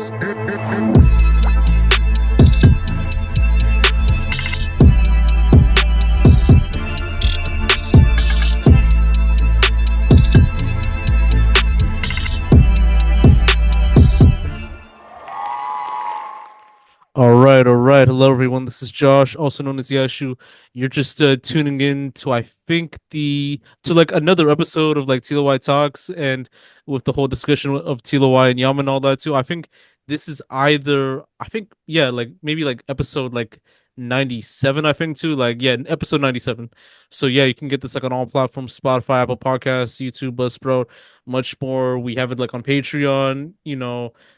All right, all right. Hello, everyone. This is Josh, also known as Yashu. You're just tuning in to, I think, like another episode of like TLOY Talks, and with the whole discussion of TLOY and Yum and all that too. I think this is either, I think, yeah, like maybe like episode like 97. I think too, like yeah, episode 97. So yeah, you can get this like on all platforms: Spotify, Apple Podcasts, YouTube, Buzzsprout, much more. We have it like on Patreon.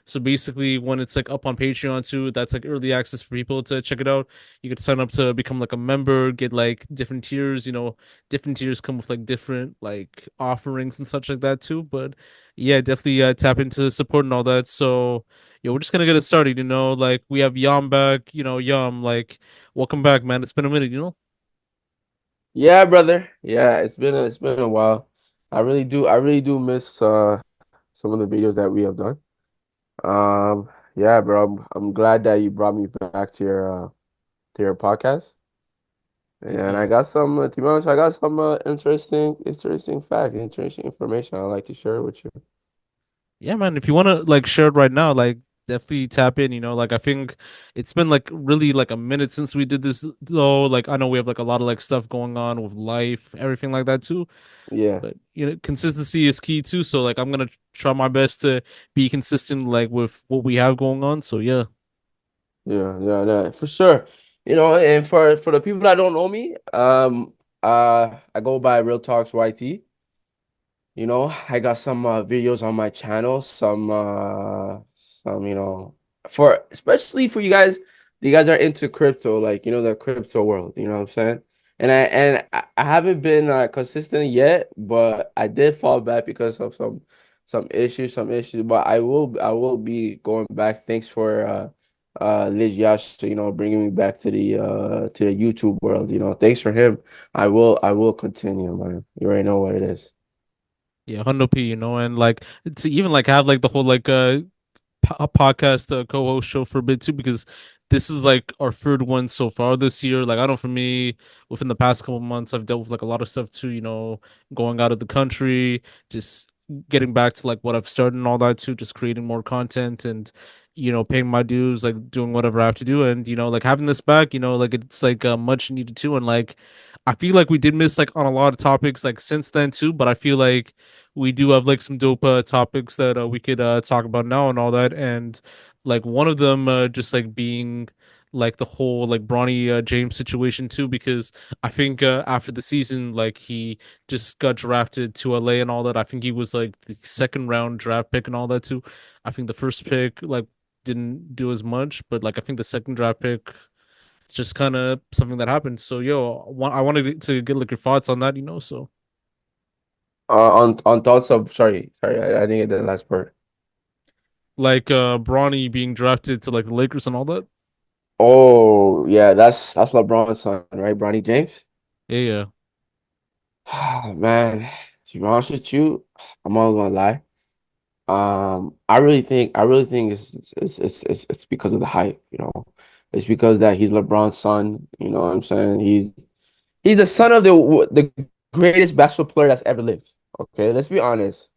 So basically, when it's like up on Patreon too, that's like early access for people to check it out. You could sign up to become like a member, get like different tiers. Different tiers come with like different like offerings and such like that too. But yeah, definitely tap into support and all that. So yeah, we're just gonna get it started. Like we have Yam back. Yam, like welcome back, man. It's been a minute. Yeah, brother. Yeah, it's been a while. I really do miss some of the videos that we have done. Yeah, bro. I'm glad that you brought me back to your podcast. And I Yeah. got some to be honest, I got some interesting fact, interesting information I'd like to share with you. Yeah, man. If you want to like share it right now, like definitely tap in. Like I think it's been like really like a minute since we did this, though. Like I know we have like a lot of like stuff going on with life, everything like that too. Yeah. But consistency is key too. So like I'm gonna try my best to be consistent, like with what we have going on. So yeah. Yeah, for sure. And for the people that don't know me, I go by Real Talks YT. I got some videos on my channel, some, for especially for you guys are into crypto, like the crypto world, you know what I'm saying? And I haven't been consistent yet, but I did fall back because of some issues, but I will be going back. Thanks for Liz Yash, bringing me back to the YouTube world, Thanks for him. I will continue, man. You already know what it is. Yeah, Hundo P, and like to even like have like the whole like podcast co-host show for a bit too, because this is like our third one so far this year. Like I know for me, within the past couple of months, I've dealt with like a lot of stuff too. Going out of the country, just getting back to like what I've started and all that too, just creating more content and paying my dues, like doing whatever I have to do, and like having this back, like it's like much needed too, and like I feel like we did miss like on a lot of topics like since then too, but I feel like we do have like some dope topics that we could talk about now and all that, and like one of them just like being like the whole like Bronny James situation too, because I think after the season, like he just got drafted to LA and all that. I think he was like the second round draft pick and all that too. I think the first pick like didn't do as much, but like I think the second draft pick, it's just kind of something that happened. So I wanted to get like your thoughts on that, so. On thoughts of sorry, I didn't get the last part. Like Bronny being drafted to like the Lakers and all that. Oh yeah, that's LeBron's son, right? Bronny James. Yeah, yeah. Man, to be honest with you, I'm not gonna lie. I really think it's because of the hype, It's because that he's LeBron's son, you know what I'm saying? He's the son of the greatest basketball player that's ever lived. Okay, let's be honest.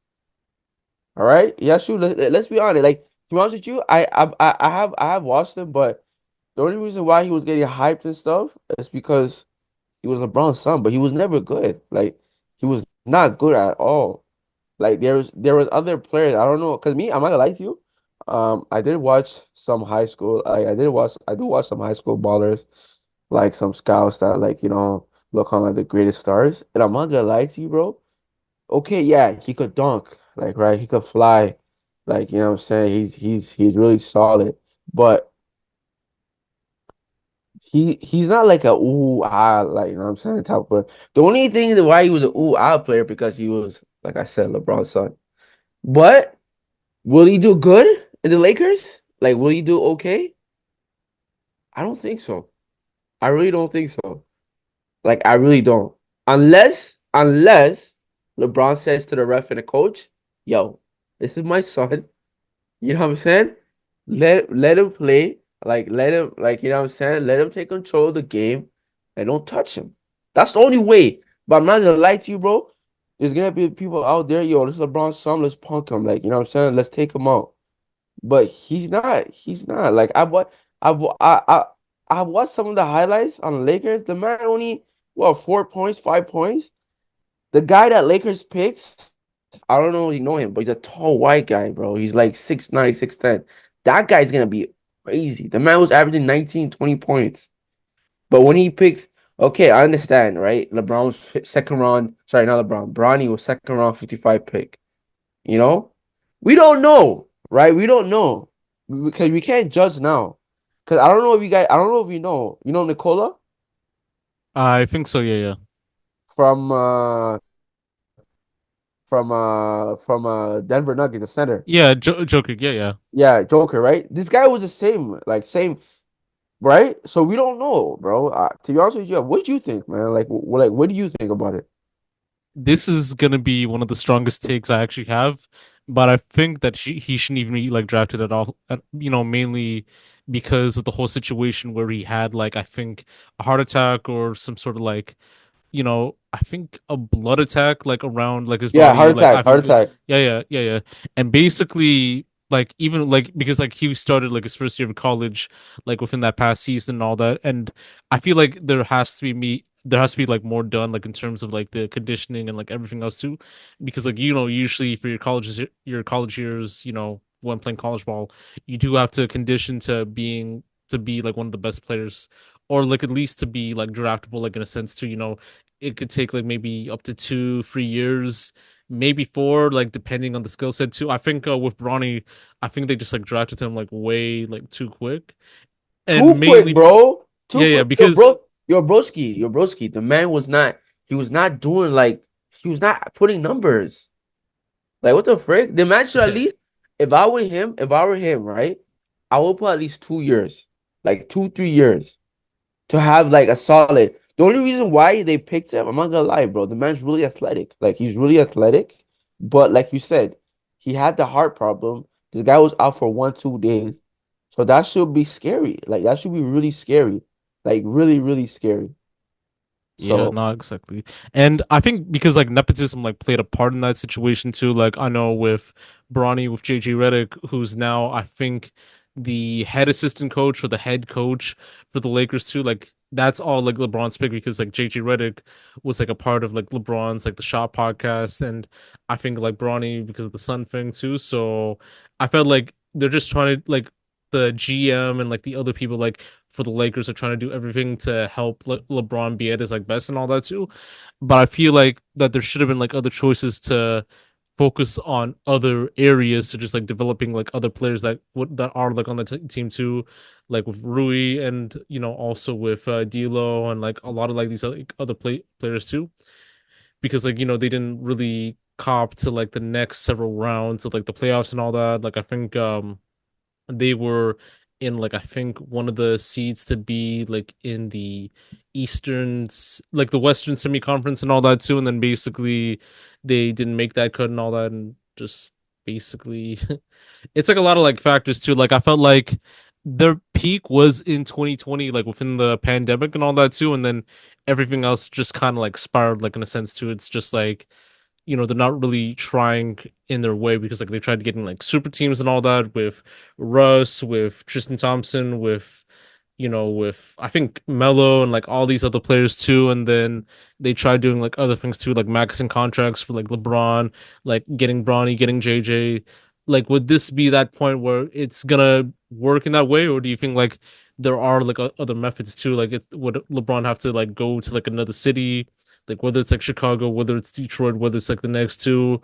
All right, Yashu, let's be honest. Like to be honest with you, I have watched him, but the only reason why he was getting hyped and stuff is because he was LeBron's son, but he was never good. Like he was not good at all. Like there was other players. I don't know, cause me, I'm not gonna lie to you. I did watch some high school. I do watch some high school ballers, like some scouts that look on like the greatest stars. And I'm not gonna lie to you, bro. Okay, yeah, he could dunk, like right, he could fly, like you know what I'm saying. He's really solid, but he's not like a ooh ah like you know what I'm saying type of player. The only thing that why he was a ooh ah player because he was like I said LeBron's son. But will he do good in the Lakers? Like will he do okay? I don't think so. I really don't think so. Like I really don't. Unless LeBron says to the ref and the coach, "Yo, this is my son." You know what I'm saying? Let him play. Like let him like you know what I'm saying? Let him take control of the game and don't touch him. That's the only way. But I'm not gonna lie to you, bro. There's gonna be people out there, yo, this is LeBron's son, let's punk him. Like, you know what I'm saying? Let's take him out. But he's not. He's not. Like I've wa- I watched some of the highlights on the Lakers. The man only what 4 points, 5 points. The guy that Lakers picks, I don't know if you know him, but he's a tall white guy, bro. He's like 6'9", 6'10". That guy's gonna be crazy. The man was averaging 19, 20 points. But when he picked, okay, I understand, right? LeBron was second round. Sorry, not LeBron. Bronny was second round, 55 pick. You know, we don't know, right? We don't know because we can't judge now. Because I don't know if you guys, I don't know if you know Nicola I think so. Yeah, yeah, from Denver Nuggets, the center. yeah. Joker. Yeah, yeah. Yeah, Joker, right? This guy was the same, like same, right? So we don't know, bro. To be honest with you, what do you think, man? Like, what do you think about it? This is gonna be one of the strongest takes I actually have, but I think that he shouldn't even be like drafted at all. Mainly because of the whole situation where he had like I think a heart attack or some sort of like I think a blood attack like around like his Yeah, body, heart like I attack, heart think, attack. yeah, and basically like even like because like he started like his first year of college like within that past season and all that, and I feel like there has to be like more done like in terms of like the conditioning and like everything else too, because like usually for your college years when playing college ball you do have to condition to be like one of the best players or like at least to be like draftable like in a sense too it could take like maybe up to 2 3 years, maybe four, like depending on the skill set too. I think with Bronny, I think they just like drafted him like way like too quick, Too and quick, mainly bro. yeah, Too yeah, quick. because Your broski. The man was not. He was not doing like. He was not putting numbers. Like what the frick? The man should at yeah, least. If I were him, right? I would put at least 2 years, like 2, 3 years, to have like a solid. The only reason why they picked him, I'm not gonna lie, bro. The man's really athletic. Like he's really athletic, but like you said, he had the heart problem. This guy was out for 1, 2 days, so that should be scary. Like that should be really scary, like really, really scary. yeah, So not exactly. And I think because like nepotism like played a part in that situation too. Like I know with Bronny with JJ Redick, who's now I think the head assistant coach or the head coach for the Lakers too. Like that's all like LeBron's pick because like JJ Redick was like a part of like LeBron's like the Shot podcast, and I think like Bronny because of the Sun thing too. So I felt like they're just trying to like the GM and like the other people like for the Lakers are trying to do everything to help LeBron be at his like best and all that too. But I feel like that there should have been like other choices to focus on other areas to just like developing like other players that are like on the team too, like with Rui and also with D'Lo and like a lot of like these other players too, because like they didn't really cop to like the next several rounds of like the playoffs and all that. Like I think they were in like I think one of the seeds to be like in the like the Western semi conference and all that too, and then basically they didn't make that cut and all that, and just basically it's like a lot of like factors too. Like I felt like their peak was in 2020, like within the pandemic and all that too, and then everything else just kind of like spiraled like in a sense too. It's just like they're not really trying in their way because like they tried getting like super teams and all that with Russ, with Tristan Thompson, with I think Melo and like all these other players too, and then they tried doing like other things too, like maxing contracts for like LeBron, like getting Bronny, getting JJ. Like, would this be that point where it's gonna work in that way, or do you think like there are like other methods too? Like, would LeBron have to like go to like another city? Like whether it's like Chicago, whether it's Detroit, whether it's like the next two,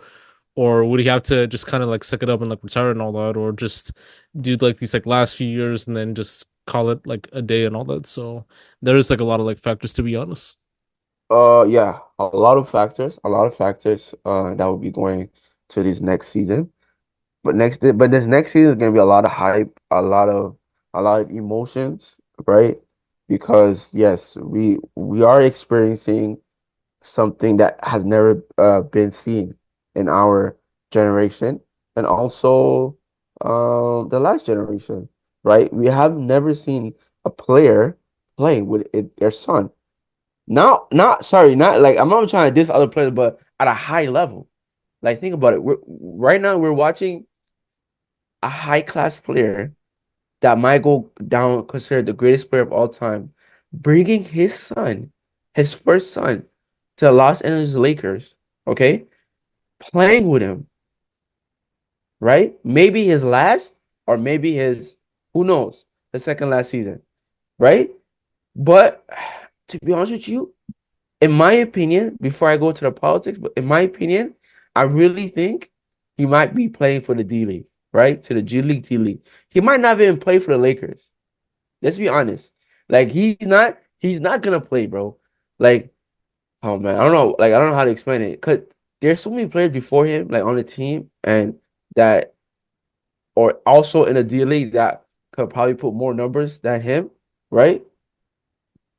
or would he have to just kind of like suck it up and like retire and all that, or just do like these like last few years and then just call it like a day and all that? So there is like a lot of like factors to be honest. yeah, a lot of factors that will be going to this next season. But this next season is gonna be a lot of hype, a lot of emotions, right? Because yes, we are experiencing something that has never been seen in our generation, and also the last generation, right? We have never seen a player playing with their son. Not sorry, not like I'm not trying to diss other players, but at a high level. Like think about it. Right now we're watching a high class player that might go down considered the greatest player of all time, bringing his son, his first son, to the Los Angeles Lakers. Okay, playing with him, right? Maybe his last, or maybe his who knows, the second last season, right? But to be honest with you, in my opinion, before I go to the politics, but in my opinion, I really think he might be playing for the D League, right? To the G League, T League. He might not even play for the Lakers. Let's be honest. Like he's not gonna play, bro. Like, oh man, I don't know. Like I don't know how to explain it. Cause there's so many players before him, like on the team, and that or also in the D League that could probably put more numbers than him, right?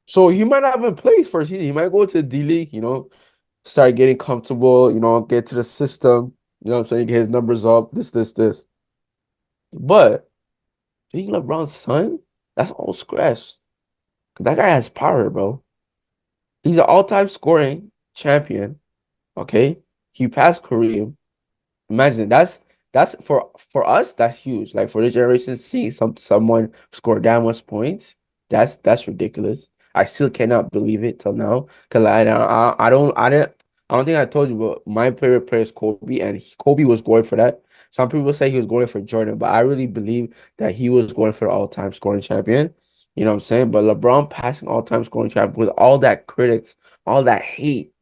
So he might not even play first. He might go to the D League, start getting comfortable, get to the system, what I'm saying, get his numbers up, this. But being LeBron's son, that's all scratch. 'Cause that guy has power, bro. He's an all-time scoring champion. Okay. He passed Kareem. Imagine that's for us, that's huge. Like for this generation, seeing someone score that much points, that's ridiculous. I still cannot believe it till now. Cause I don't think I told you, but my favorite player is Kobe, and Kobe was going for that. Some people say he was going for Jordan, but I really believe that he was going for the all-time scoring champion. You know what I'm saying? But LeBron passing all-time scoring champion with all that critics, all that hate.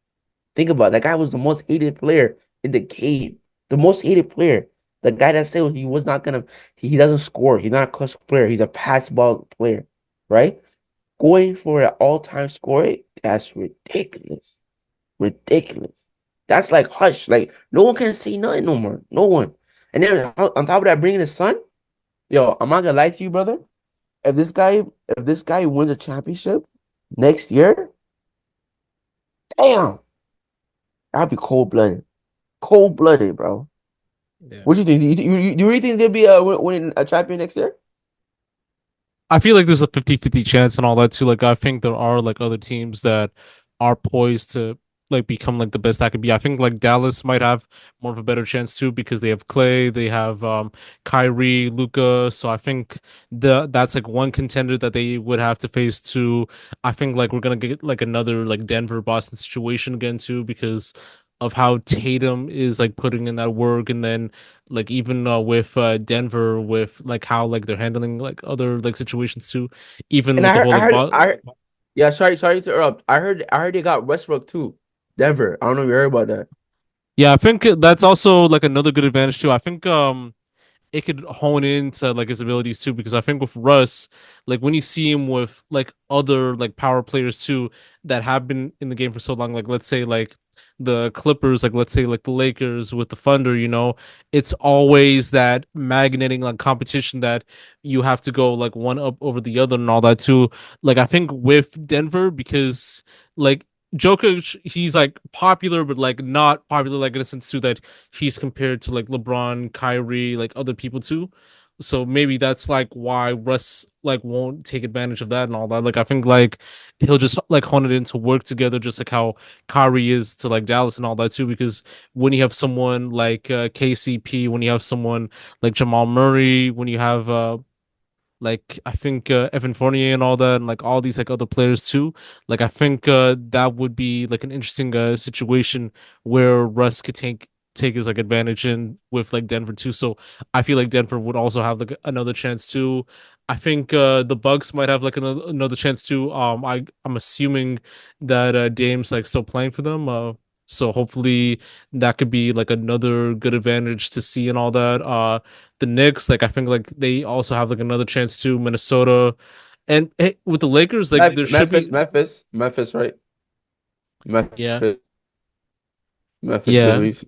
Think about it. That guy was the most hated player in the game. The most hated player. The guy that said he was not gonna he doesn't score. He's not a clutch player. He's a pass ball player. Right? Going for an all-time score, that's ridiculous. Ridiculous. That's like hush. Like no one can say nothing no more. No one. And then on top of that, bringing his son, yo, I'm not gonna lie to you, brother. If this guy wins a championship next year, damn, that'd be cold-blooded. Cold-blooded, bro. Yeah. What you think? Do you really think they'll be winning a champion next year? I feel like there's a 50-50 chance and all that too. Like I think there are like other teams that are poised to like become like the best that could be. I think like Dallas might have more of a better chance too because they have Clay, they have Kyrie, Luca. So I think that's like one contender that they would have to face too. I think like we're gonna get like another like Denver Boston situation again too because of how Tatum is like putting in that work and then like even with Denver with like how like they're handling like other like situations too, even And with I the heard, whole I like heard, bo I heard, yeah, sorry to interrupt. I heard they got Westbrook too. Denver. I don't know if you heard about that. yeah, I think that's also like another good advantage too. I think it could hone into like his abilities too because I think with Russ, like when you see him with like other like power players too that have been in the game for so long, like let's say like the Clippers, like let's say like the Lakers with the Thunder, it's always that magneting like competition that you have to go like one up over the other and all that too. Like I think with Denver because like Jokic, he's like popular, but like not popular, like in a sense too that he's compared to like LeBron, Kyrie, like other people too. So maybe that's like why Russ like won't take advantage of that and all that. Like I think like he'll just like hone it in to work together, just like how Kyrie is to like Dallas and all that too. Because when you have someone like KCP, when you have someone like Jamal Murray, when you have like I think Evan Fournier and all that, and like all these like other players too. Like I think that would be like an interesting situation where Russ could take his like advantage in with like Denver too. So I feel like Denver would also have like another chance too. I think the Bucks might have like another chance too. I'm assuming that Dame's like still playing for them. So hopefully that could be like another good advantage to see and all that. The Knicks, like I think like they also have like another chance too. Minnesota, and with the Lakers, like there should Memphis, be Memphis, Memphis, right? yeah, Memphis, Memphis yeah, Grizzlies.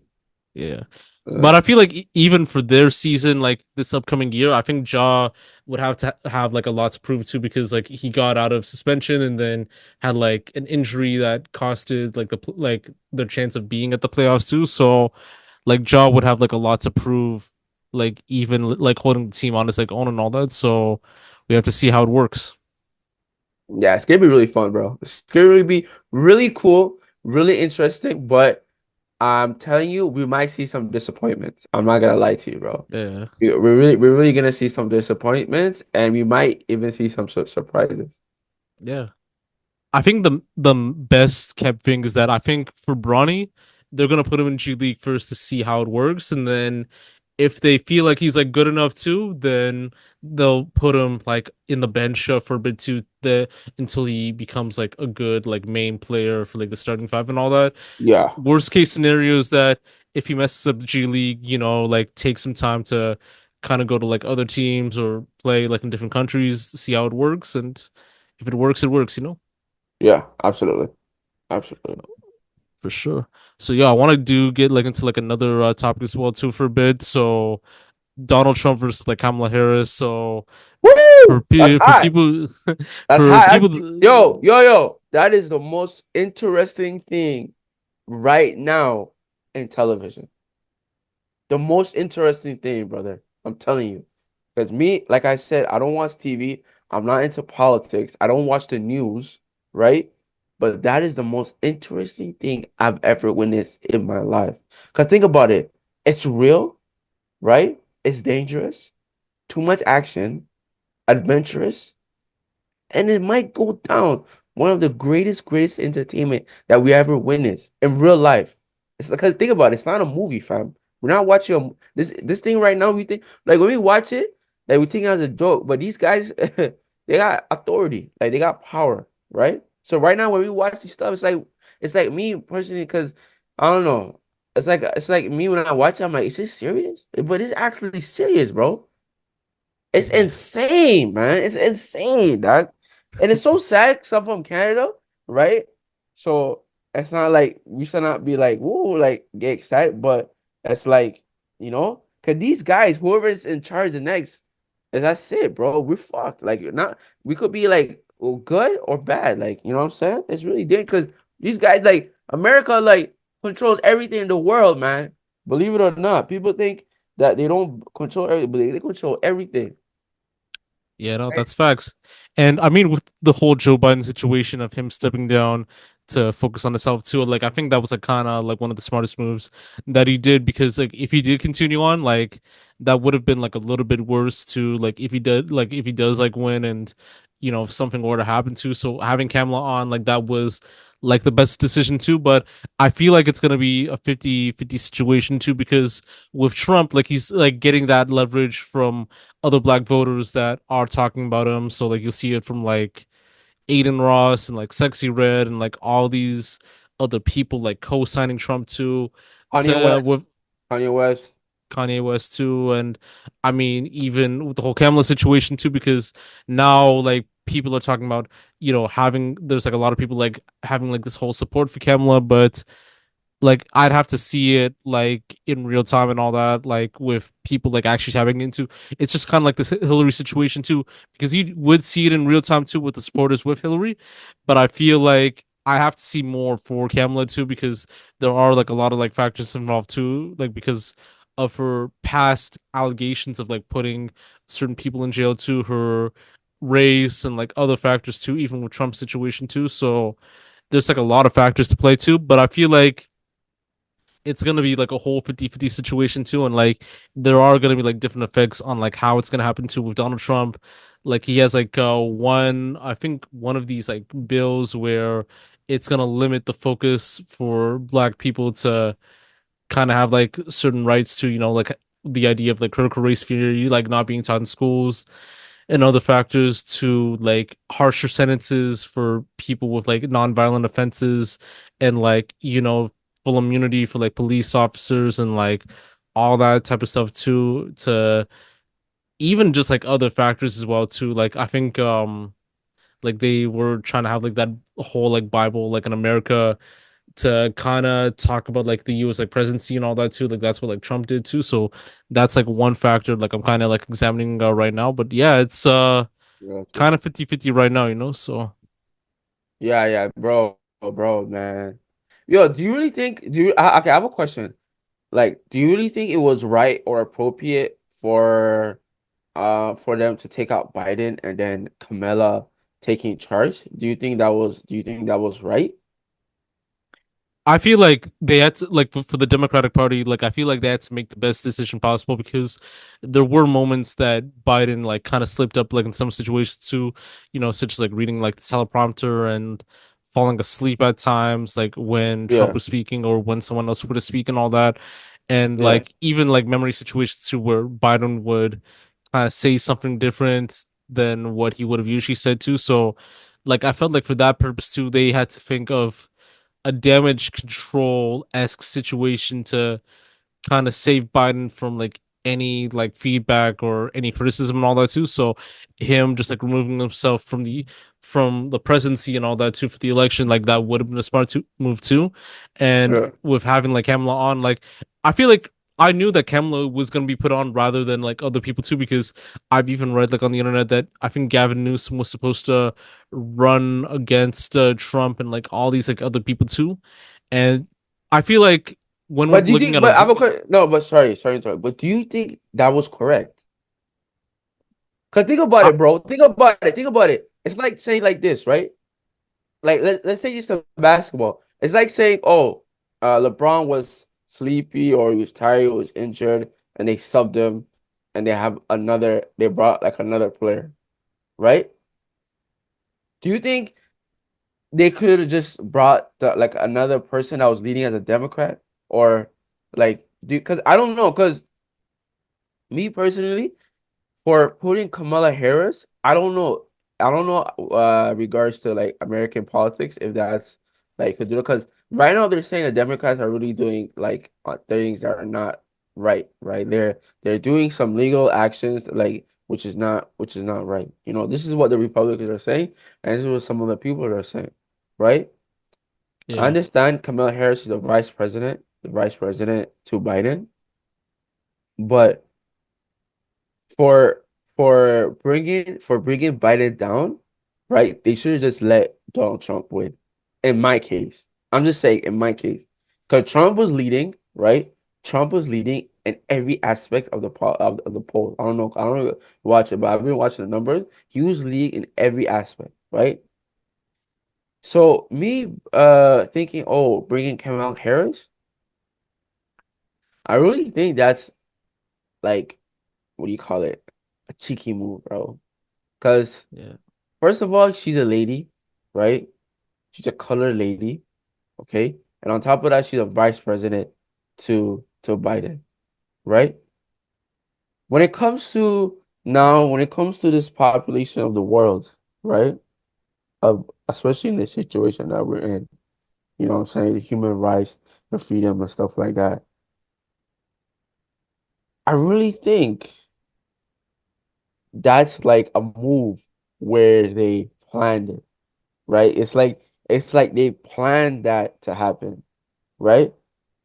yeah. Uh, But I feel like even for their season, like this upcoming year, I think Ja would have to have like a lot to prove too because like he got out of suspension and then had like an injury that costed like like their chance of being at the playoffs too. So like Ja would have like a lot to prove. like even like holding the team on his like own and all that. So we have to see how it works. Yeah, it's gonna be really fun, bro. It's gonna really be really cool, really interesting, but I'm telling you, we might see some disappointments. I'm not gonna lie to you, bro. Yeah. We're really gonna see some disappointments, and we might even see some surprises. Yeah. I think the best kept thing is that I think for Bronny, they're gonna put him in G League first to see how it works, and then if they feel like he's like good enough too, then they'll put him like in the bench for a bit too, the until he becomes like a good like main player for like the starting five and all that. Yeah, Worst case scenario is that if he messes up the G League, like take some time to kind of go to like other teams or play like in different countries, see how it works, and if it works, it works. yeah, absolutely, absolutely. For sure. So yeah, I want to do get like into like another topic as well too for a bit. So Donald Trump versus like Kamala Harris. So Woo! That's for hot. people That's for hot. people Yo. That is the most interesting thing right now in television. The most interesting thing, brother. I'm telling you. Because me, like I said, I don't watch TV. I'm not into politics. I don't watch the news, right? But that is the most interesting thing I've ever witnessed in my life. Because think about it. It's real, right? It's dangerous, too much action, adventurous, and it might go down one of the greatest entertainment that we ever witnessed in real life. It's because think about it, it's not a movie, fam. We're not watching this thing right now. We think like when we watch it, like we think it as a joke, but these guys they got authority, like they got power, right? So right now when we watch this stuff, it's like me personally, because I don't know. It's like me when I watch it, I'm like, is this serious? But it's actually serious, bro. It's yeah. insane, man. It's insane, dog. And it's so sad 'cause I'm from Canada, right? So it's not like we should not be like, whoa, like get excited, but it's like, because these guys, whoever is in charge the next, is that's it, bro. We're fucked. Like, you're not, we could be like, well, good or bad. Like, you know what I'm saying? It's really dangerous because these guys, like, America, like, controls everything in the world, man. Believe it or not, people think that they don't control everything, but they control everything. Yeah, no, that's facts. And I mean, with the whole Joe Biden situation of him stepping down to focus on himself too, like I think that was like kind of like one of the smartest moves that he did because like if he did continue on, like that would have been like a little bit worse too. Like if he does like win and if something were to happen too. So having Kamala on, like that was like the best decision too. But I feel like it's gonna be a 50-50 situation too because with Trump, like he's like getting that leverage from other black voters that are talking about him. So like you'll see it from like Aiden Ross and like Sexy Red and like all these other people like co-signing Trump too Kanye to West. with Kanye West. Kanye West too. And I mean even with the whole Kamala situation too, because now like people are talking about, having there's like a lot of people like having like this whole support for Kamala, but like I'd have to see it like in real time and all that, like with people like actually tapping into. It's just kind of like this Hillary situation too, because you would see it in real time too with the supporters with Hillary, but I feel like I have to see more for Kamala too because there are like a lot of like factors involved too, like because of her past allegations of like putting certain people in jail too, her race and like other factors too, even with Trump's situation too. So there's like a lot of factors to play too, but I feel like it's gonna be like a whole 50-50 situation too, and like there are gonna be like different effects on like how it's gonna happen too with Donald Trump. Like he has like one I think one of these like bills where it's gonna limit the focus for black people to kind of have like certain rights to, like the idea of like critical race theory like not being taught in schools and other factors to like harsher sentences for people with like nonviolent offenses and like full immunity for like police officers and like all that type of stuff too, to even just like other factors as well too. Like I think like they were trying to have like that whole like Bible like in America to kind of talk about like the US like presidency and all that too. Like that's what like Trump did too. So that's like one factor like I'm kind of like examining right now. But yeah, it's Gotcha. kind of 50-50 right now. So Yeah, bro, man. Yo, do you really think? Okay, I have a question. Like, do you really think it was right or appropriate for them to take out Biden and then Kamala taking charge. Do you think that was right? I feel like they had to, like for the Democratic Party, like I feel like they had to make the best decision possible because there were moments that Biden like kind of slipped up like in some situations too, such as like reading like the teleprompter and falling asleep at times, like when Trump Yeah, was speaking or when someone else would speak and all that. And yeah. like even like memory situations too where Biden would kind of say something different than what he would have usually said too. So like I felt like for that purpose too, they had to think of a damage control esque situation to kind of save Biden from like any like feedback or any criticism and all that too. So him just like removing himself from the presidency and all that too for the election, like that would have been a smart to move too. And Yeah. with having like Kamala on, like I feel like I knew that Kamala was gonna be put on rather than like other people too, because I've even read like on the internet that I think Gavin Newsom was supposed to run against Trump and like all these like other people too. And I feel like when we're But do you looking think? at a But I have a question. No, but sorry. But do you think that was correct? Because think about I, it, bro. Think about it. Think about it. It's like saying like this, right? Like let's say it's the basketball. It's like saying, oh, LeBron was sleepy or he was tired, he was injured, and they subbed him, and they brought like another player, right? Do you think they could have just brought like another person that was leading as a Democrat, or like do? Because I don't know. Because me personally, for putting Kamala Harris, I don't know. I don't know regards to like American politics if that's like could do it because right now they're saying the Democrats are really doing like things that are not right, right? They're doing some legal actions like which is not right. This is what the Republicans are saying, and this is what some of the people are saying, right? I yeah, understand Kamala Harris is the vice president to Biden, but for for bringing Biden down, right? They should have just let Donald Trump win. In my case, I'm just saying, in my case, because Trump was leading, right? Trump was leading in every aspect of the poll. I don't know, watch it, but I've been watching the numbers. He was leading in every aspect, right? So me, thinking, oh, bringing Kamala Harris, I really think that's like, what do you call it? A cheeky move, bro. Because yeah, first of all, she's a lady, right? She's a colored lady, okay? And on top of that, she's a vice president to Biden, right? When it comes to this population of the world, right? Of especially in the situation that we're in, what I'm saying, the human rights, the freedom and stuff like that. I really think that's like a move where they planned it, right? It's like they planned that to happen, right?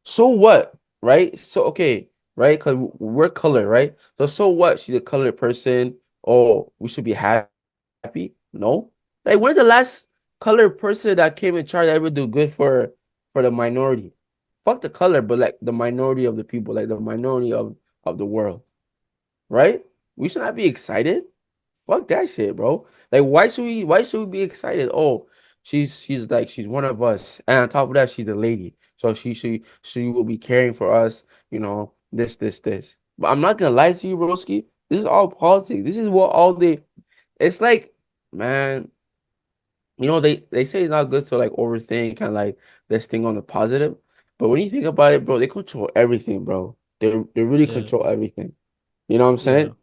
So what, right? So okay, right? Because we're colored, right? So what? She's a colored person. Oh, we should be happy? No. Like, when's the last colored person that came in charge that ever do good for the minority? Fuck the color, but like the minority of the people, like the minority of the world, right? We should not be excited. Fuck that shit, bro. Like, why should we be excited? Oh, she's one of us. And on top of that, she's a lady. So she will be caring for us, this. But I'm not gonna lie to you, broski. This is all politics. This is what all they it's like, man, they say it's not good to like overthink and like this thing on the positive. But when you think about it, bro, they control everything, bro. They really yeah, control everything. You know what I'm yeah, saying?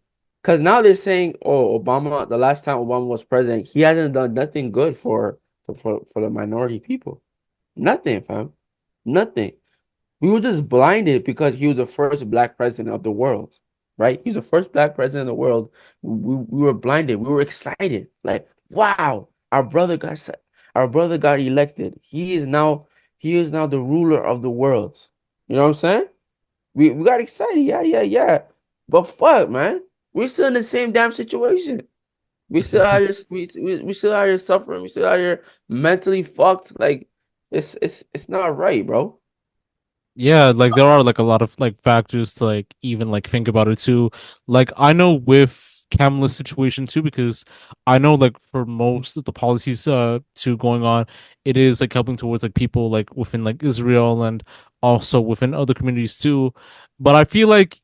Because now they're saying, oh, Obama, the last time Obama was president, he hasn't done nothing good for the minority people. Nothing, fam. Nothing. We were just blinded because he was the first black president of the world, right? He was the first black president of the world. We were blinded. We were excited. Like, wow, our brother got elected. He is now the ruler of the world. You know what I'm saying? We got excited. Yeah, yeah, yeah. But fuck, man. We're still in the same damn situation. We still out here suffering. We still out here mentally fucked. Like it's not right, bro. Yeah, like there are like a lot of like factors to like even like think about it too. Like I know with Kamala's situation too, because I know like for most of the policies too going on, it is like helping towards like people like within like Israel and also within other communities too. But I feel like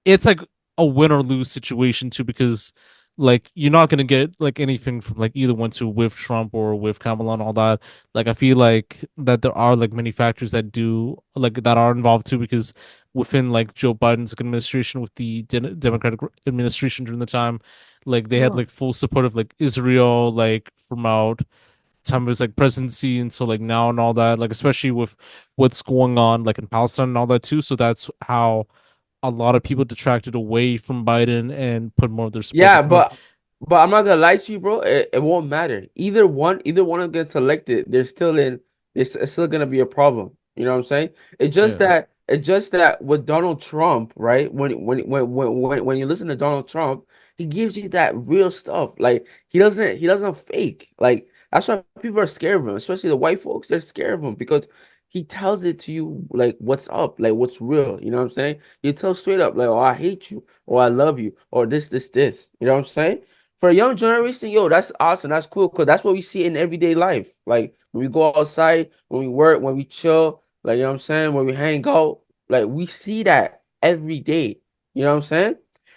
it's like a win or lose situation too because like you're not gonna get like anything from like either one too with Trump or with Kamala and all that. Like I feel like that there are like many factors that do like that are involved too because within like Joe Biden's like, administration with the Democratic administration during the time, like they had No. like full support of like Israel like from out time of his like presidency until like now and all that. Like especially with what's going on like in Palestine and all that too. So that's how a lot of people detracted away from Biden and put more of their support Yeah, to Trump. but I'm not gonna lie to you, bro. It won't matter. Either one of them gets selected, they're still in. It's still gonna be a problem. You know what I'm saying? Yeah, It's just that with Donald Trump, right? When you listen to Donald Trump, he gives you that real stuff. Like he doesn't fake. Like that's why people are scared of him, especially the white folks. They're scared of him because he tells it to you like what's up, like what's real. You know what I'm saying? He tells straight up like, "Oh, I hate you," or "I love you," or this. You know what I'm saying? For a young generation, yo, that's awesome. That's cool because that's what we see in everyday life. Like when we go outside, when we work, when we chill, like you know what I'm saying, when we hang out, like we see that every day. You know what I'm saying?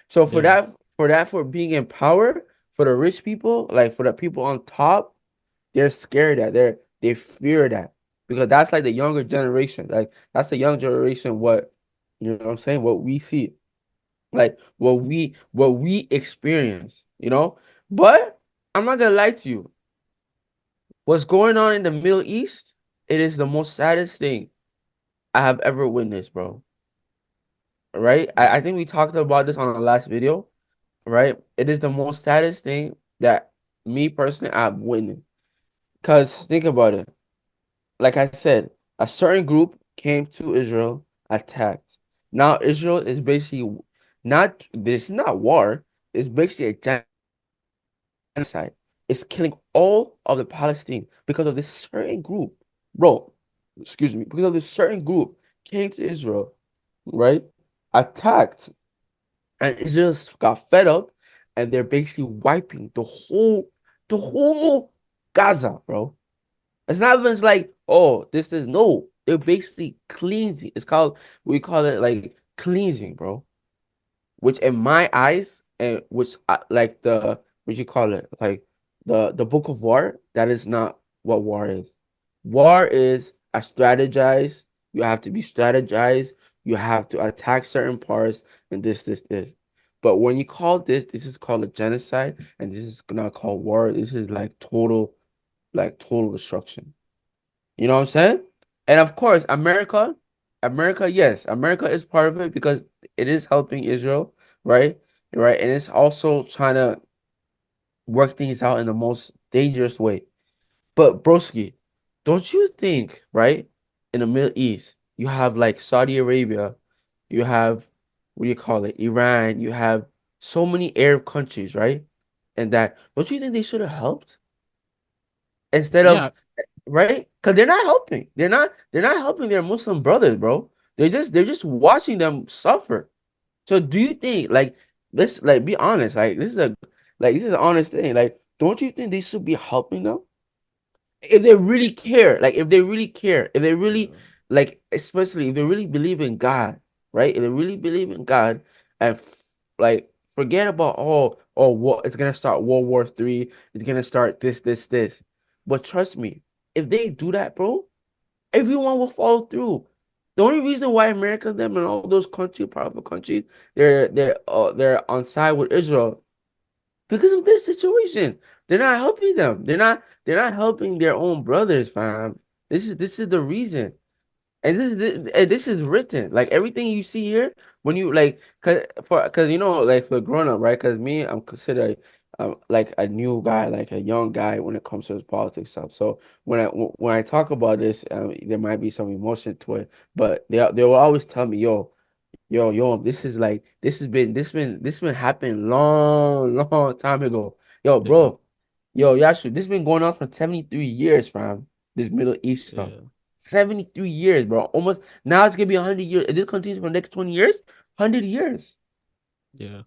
So yeah, for being in power, for the rich people, like for the people on top, they're scared that they fear that because that's like the younger generation. Like that's the young generation. What you know what I'm saying? What we see like what we experience, you know. But I'm not gonna lie to you. What's going on in the Middle East? It is the most saddest thing I have ever witnessed, bro. Right? I think we talked about this on the last video, right? It is the most saddest thing that me personally I've witnessed. Because think about it. Like I said, a certain group came to Israel, attacked. Now Israel is basically not this is not war. It's basically a genocide is killing all of the Palestinians because of this certain group. Bro, excuse me, because of this certain group came to Israel, right? Attacked, and Israel got fed up, and they're basically wiping the whole Gaza, bro. It's not even like, oh, this is no. They're basically cleansing. We call it like cleansing, bro, which in my eyes and which like the what you call it like the book of war, that is not what war is. War is a strategize. You have to be strategized. You have to attack certain parts and this. But when you call this is called a genocide, and this is not called war. This is like total destruction. You know what I'm saying? And of course, America, yes, America is part of it because it is helping Israel, right? Right. And it's also trying to work things out in the most dangerous way. But broski, don't you think, right? In the Middle East, you have like Saudi Arabia, you have what do you call it? Iran, you have so many Arab countries, right? And that don't you think they should have helped instead of yeah. right? Because they're not helping. They're not helping their Muslim brothers, bro. They're just watching them suffer. So do you think like let's like be honest, like this is an honest thing. Like, don't you think they should be helping them? If they really care, like if they really care, if they really Yeah. like, especially if they really believe in God, right? If they really believe in God and like forget about what it's gonna start World War III, it's gonna start this. But trust me, if they do that, bro, everyone will follow through. The only reason why America, them, and all those powerful countries, they're on side with Israel because of this situation. They're not helping them. They're not helping their own brothers, fam. This is the reason. And this is written. Like everything you see here, when you like, cause you know, like for grown up, right? Cause me, I'm considered like a new guy, like a young guy when it comes to this politics stuff. So when I talk about this, there might be some emotion to it, but they will always tell me, yo, this is like this been happening long time ago. Yo, Yeah. bro, yo, Yashu, this been going on for 73 years, fam. This Middle East stuff. Yeah. 73 years, bro. Almost now it's gonna be 100 years. If this continues for the next 20 years, 100 years. Yeah.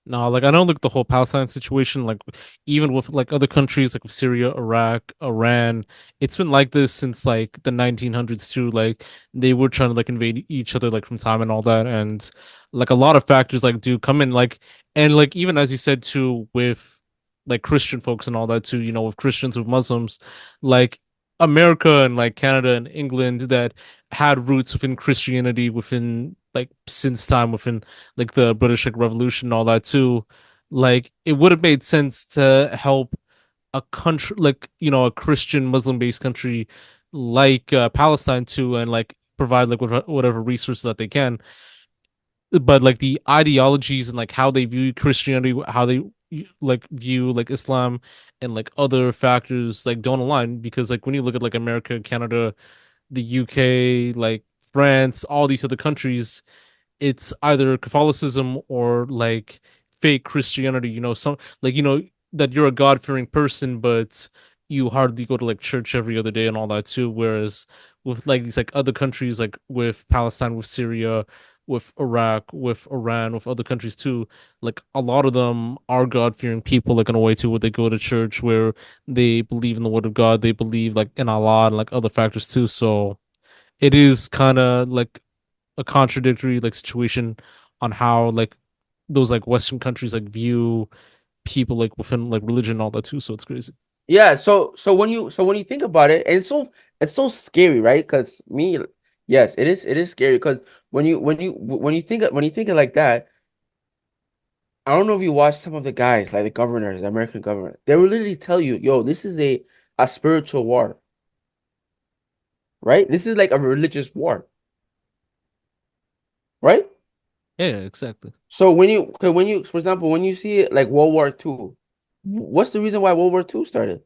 No, like I know like the whole Palestine situation, like even with like other countries like Syria, Iraq, Iran, it's been like this since like the 1900s too. Like they were trying to like invade each other like from time and all that, and like a lot of factors like do come in like and like even as you said too with like Christian folks and all that too, you know, with Christians with Muslims, like America and like Canada and England that had roots within Christianity within like since time within like the British like Revolution and all that too. Like it would have made sense to help a country like you know a Christian Muslim based country like Palestine too, and like provide like whatever resources that they can. But like the ideologies and like how they view Christianity, how they like view like Islam and like other factors like don't align because like when you look at like America, Canada, the UK, like France, all these other countries, it's either Catholicism or like fake Christianity, you know, some like you know that you're a God-fearing person, but you hardly go to like church every other day and all that too. Whereas with like these like other countries, like with Palestine, with Syria, with Iraq, with Iran, with other countries too, like a lot of them are God-fearing people, like in a way too, where they go to church, where they believe in the word of God, they believe like in Allah and like other factors too. So it is kind of like a contradictory like situation on how like those like Western countries like view people like within like religion and all that too. So it's crazy. Yeah, so when you think about it, and it's so scary, right? Because me, yes, it is scary because when you think it like that, I don't know if you watch some of the guys like the governors, the American governor, they will literally tell you, yo, this is a spiritual war, right? This is like a religious war, right? Yeah, yeah, exactly. So for example, when you see it like World War II, what's the reason why World War II started?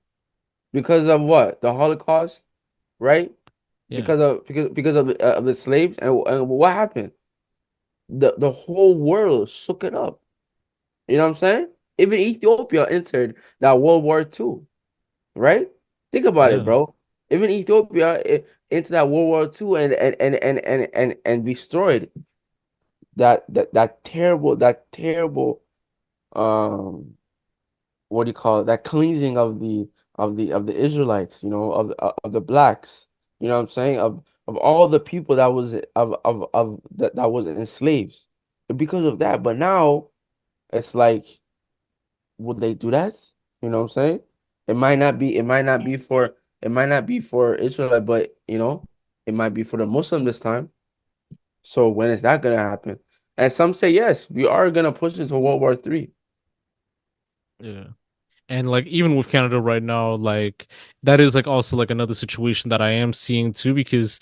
Because of what? The Holocaust, right? Yeah, Because of the slaves and what happened? The whole world shook it up. You know what I'm saying? Even Ethiopia entered that World War II, right? Think about it, yeah, bro. Even Ethiopia entered that World War II and destroyed that terrible um what do you call it? That cleansing of the Israelites, of the blacks, you know what I'm saying? Of all the people that was enslaved because of that. But now it's like, would they do that? You know what I'm saying? It might not be for Israelite, but it might be for the Muslim this time. So when is that gonna happen? And some say yes, we are gonna push into World War III. yeah. And like even with Canada right now, like that is like also like another situation that I am seeing too, because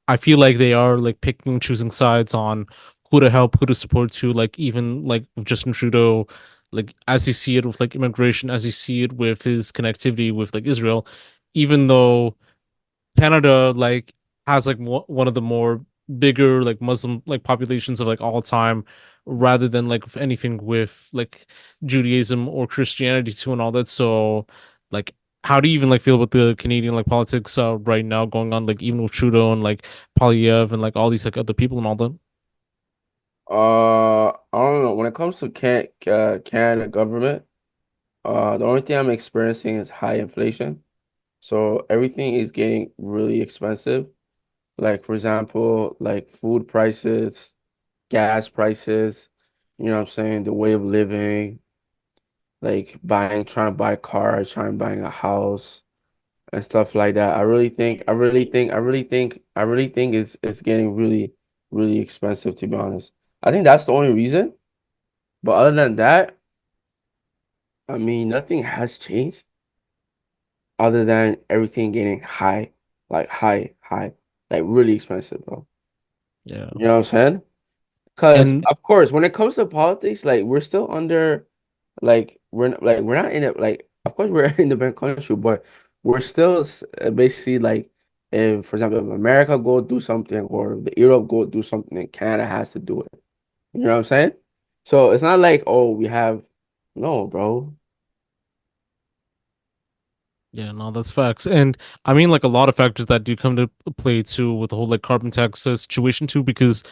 I feel like they are like picking and choosing sides on who to help, who to support too. Like even like with Justin Trudeau, like as you see it with like immigration, as you see it with his connectivity with like Israel, even though Canada like has like one of the more bigger like Muslim like populations of like all time, rather than like with anything with like Judaism or Christianity too and all that. So like how do you even like feel about the Canadian like politics right now going on like even with Trudeau and like Polyev and like all these like other people and all that? I don't know. When it comes to Canada government, the only thing I'm experiencing is high inflation. So everything is getting really expensive. Like for example, like food prices, gas prices, you know what I'm saying, the way of living, like trying to buy a car, trying buying a house and stuff like that. I really think it's getting really, really expensive to be honest. I think that's the only reason. But other than that, I mean, nothing has changed other than everything getting high, like high, high, like really expensive, bro. Yeah. You know what I'm saying? Because And of course, when it comes to politics, like we're still under, we're not in it. Like, of course, we're an independent country, but we're still basically like, if for example, if America go do something or the Europe go do something, Canada has to do it. You know what I'm saying? So it's not like, oh, we have, no, bro. Yeah, no, that's facts. And I mean, like a lot of factors that do come to play too with the whole like carbon tax situation too, because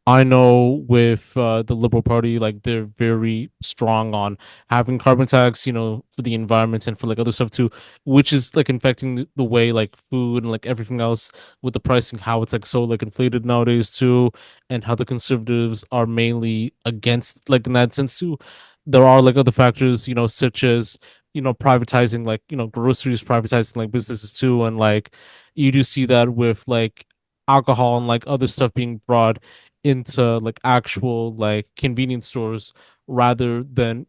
I know with the Liberal Party, like they're very strong on having carbon tax, for the environment and for like other stuff too, which is like infecting the way like food and like everything else with the pricing, how it's like so like inflated nowadays too, and how the conservatives are mainly against like in that sense too. There are like other factors, such as privatizing like, groceries, privatizing like businesses too. And like you do see that with like alcohol and like other stuff being brought into like actual like convenience stores rather than,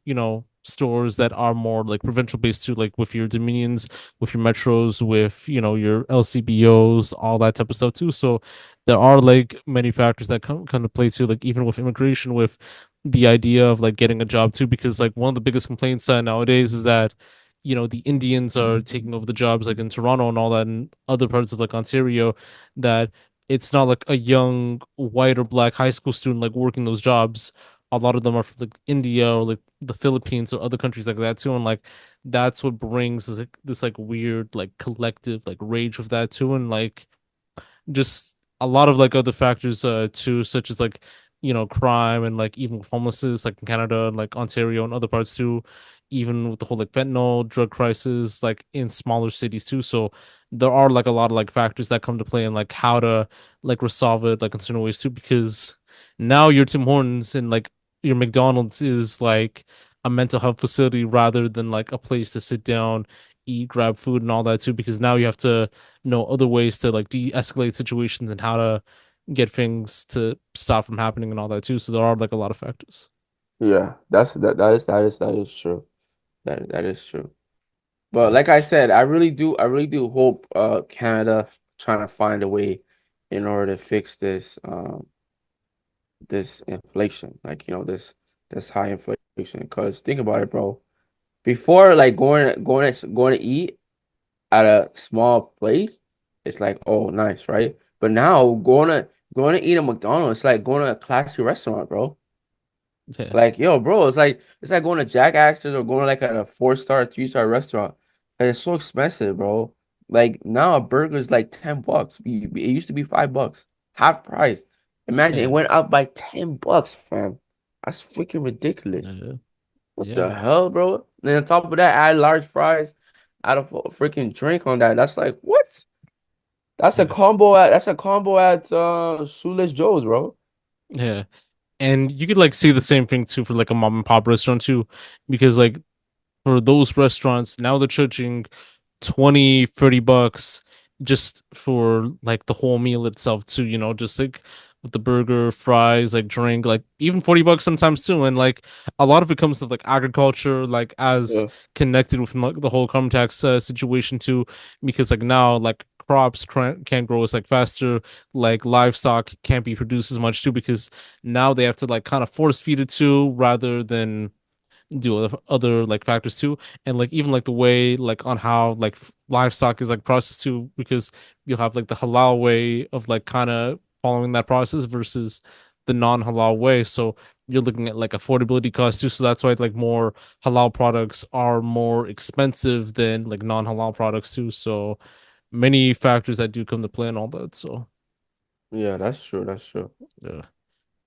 stores that are more like provincial based too, like with your Dominions, with your Metros, with, your LCBOs, all that type of stuff too. So there are like many factors that come to play too, like even with immigration, with the idea of like getting a job too, because like one of the biggest complaints nowadays is that the Indians are taking over the jobs like in Toronto and all that and other parts of like Ontario, that it's not like a young white or black high school student like working those jobs. A lot of them are from like India or like the Philippines or other countries like that too, and like that's what brings this like weird like collective like rage with that too, and like just a lot of like other factors too, such as like crime and like even with homelessness like in Canada and like Ontario and other parts too, even with the whole like fentanyl drug crisis like in smaller cities too. So there are like a lot of like factors that come to play and like how to like resolve it like in certain ways too, because now your Tim Hortons and like your McDonald's is like a mental health facility rather than like a place to sit down, eat, grab food and all that too, because now you have to know other ways to like de-escalate situations and how to get things to stop from happening and all that too. So there are like a lot of factors. Yeah, that is true. That is true. But Yeah. like I said, I really do hope Canada trying to find a way in order to fix this inflation, like this high inflation. Because think about it, bro. Before like going to eat at a small place, it's like, oh, nice, right? But now going to eat at McDonald's, it's like going to a classy restaurant, bro. Yeah. Like, yo, bro, it's like going to Jack Astor's or going to like a 4-star, 3-star restaurant. And it's so expensive, bro. Like now a burger is like $10. It used to be $5, half price. Imagine it Yeah. went up by $10, fam. That's freaking ridiculous. Yeah. What the Yeah. hell, bro? And then on top of that, add large fries, add a freaking drink on that. That's like what? Yeah. That's a combo at Shoeless Joe's, bro. Yeah. And you could like see the same thing too for like a mom and pop restaurant too, because like for those restaurants now they're charging 20, 30 bucks just for like the whole meal itself too, just like with the burger, fries, like drink, like even 40 bucks sometimes too. And like a lot of it comes to like agriculture, like as Yeah. connected with like the whole carbon tax situation too, because like now like crops can't grow as like faster, like livestock can't be produced as much too, because now they have to like kind of force feed it too rather than do other like factors too, and like even like the way like on how like livestock is like processed too, because you'll have like the halal way of like kind of following that process versus the non-halal way. So you're looking at like affordability costs too, so that's why like more halal products are more expensive than like non-halal products too. So many factors that do come to play and all that. So Yeah, that's true. That's true. yeah.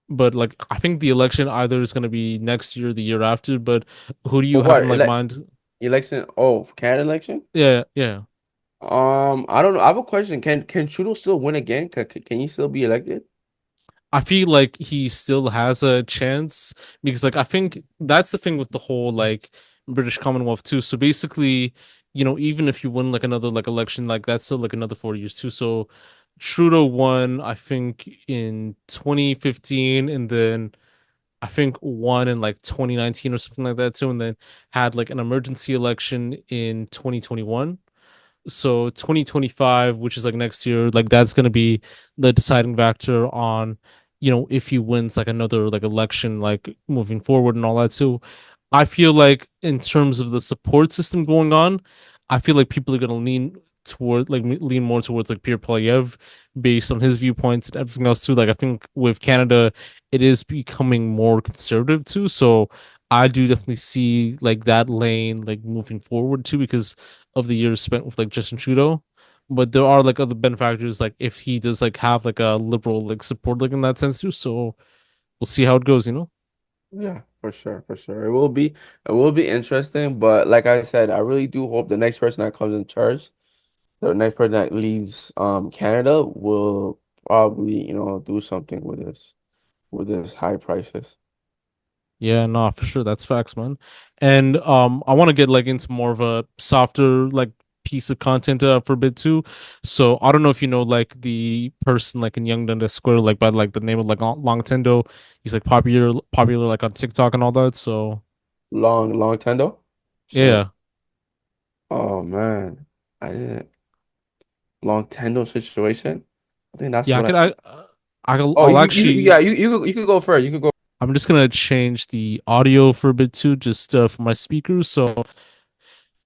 But like I think the election either is going to be next year or the year after, but who do you But have what in like mind? election? Oh, Canada election? Yeah, yeah. I don't know. I have a question. Can Trudeau still win again? Can he still be elected? I feel like he still has a chance because like I think that's the thing with the whole like British Commonwealth too. So basically, even if you win like another like election, like that's still like another 4 years too. So Trudeau won, I think, in 2015, and then I think won in like 2019 or something like that too, and then had like an emergency election in 2021. So 2025, which is like next year, like that's gonna be the deciding factor on, if he wins like another like election, like moving forward and all that. So I feel like in terms of the support system going on, I feel like people are gonna lean more towards like Pierre Poilievre based on his viewpoints and everything else too. Like I think with Canada, it is becoming more conservative too. So I do definitely see like that lane like moving forward too because of the years spent with like Justin Trudeau. But there are like other benefactors like if he does like have like a liberal like support like in that sense too. So we'll see how it goes, you know? Yeah, for sure, for sure. It will be interesting, but like I said, I really do hope the next person that comes in charge, the next person that leaves Canada will probably, do something with this high prices. Yeah, no, for sure. That's facts, man. And I want to get like into more of a softer like piece of content for a bit too. So I don't know if you know like the person like in Young Dundas Square like by like the name of like Long Tendo. He's like popular like on TikTok and all that. So Long Tendo? Shit. yeah. Oh man. I didn't long Tendo situation. I think that's Yeah, what I Oh, I'll yeah, actually you could go first. You could go. I'm just gonna change the audio for a bit too, just for my speakers. So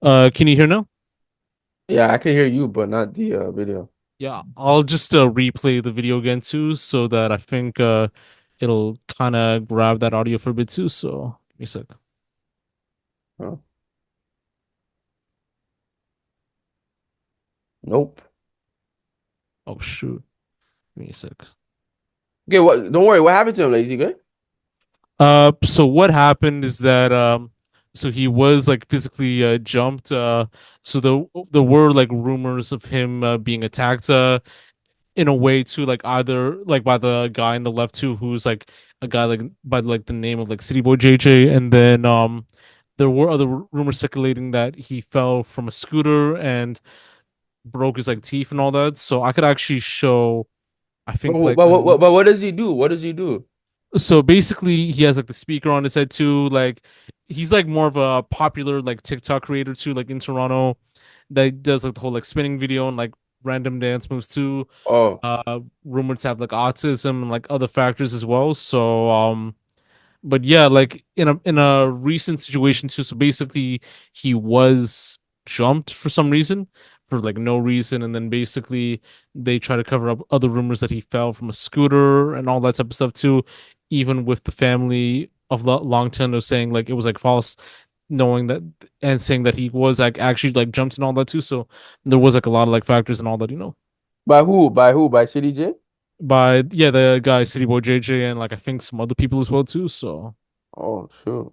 can you hear now? Yeah, I can hear you, but not the video. Yeah, I'll just replay the video again too, so that I think it'll kind of grab that audio for a bit too. So give me a sec. Oh, nope. Oh shoot, give me a sec. Okay, what? Don't worry. What happened to him, Lazy? Good. So what happened is that so he was like physically jumped. So there were like rumors of him being attacked in a way too, like either like by the guy in the left too, who's like a guy like by like the name of like City Boy JJ, and then there were other rumors circulating that he fell from a scooter and broke his like teeth and all that. So I could actually show, I But, think but, like but, what, but what does he do? What does he do? so basically he has like the speaker on his head too. Like he's like more of a popular like TikTok creator too, like in Toronto that does like the whole like spinning video and like random dance moves too. Oh, Rumored to have like autism and like other factors as well. So but yeah, like in a recent situation too. So basically, he was jumped for some reason, for like no reason, and then basically they try to cover up other rumors that he fell from a scooter and all that type of stuff too. Even with the family of Long Tendo saying like it was like false, knowing that and saying that he was like actually like jumped and all that too. So there was like a lot of like factors and all that, you know. by who? By who? By CDJ? By yeah, the guy City Boy JJ and like I think some other people as well too. So Oh, shoot.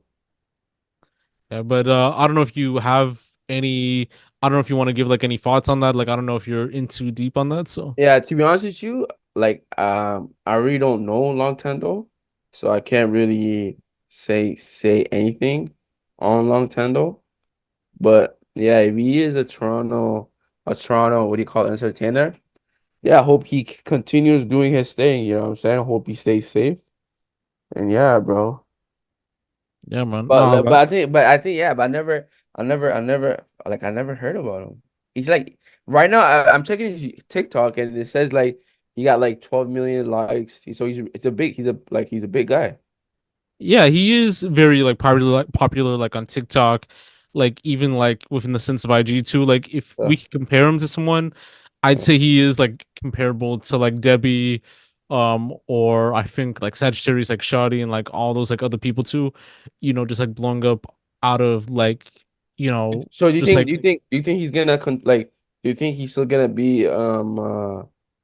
yeah, but I don't know if you have any. I don't know if you want to give like any thoughts on that. Like I don't know if you're in too deep on that. So Yeah, to be honest with you, like I really don't know Long Tendo, so I can't really say anything on Long Tendo. But yeah, if he is a Toronto, what do you call it, entertainer? Yeah, I hope he continues doing his thing. You know what I'm saying? I hope he stays safe. And yeah, bro. yeah, man. But No, but I think yeah, but I never heard about him. He's like right now I'm checking his TikTok and it says like he got like 12 million likes. So he's a big guy. yeah, he is very like popular like on TikTok, like even like within the sense of IG too. Like if Yeah. we could compare him to someone, I'd Yeah. say he is like comparable to like Debbie, or I think like Sagittarius like Shoddy and like all those like other people too, just like blowing up out of like, So do you just think like do you think do you think he's gonna do you think he's still gonna be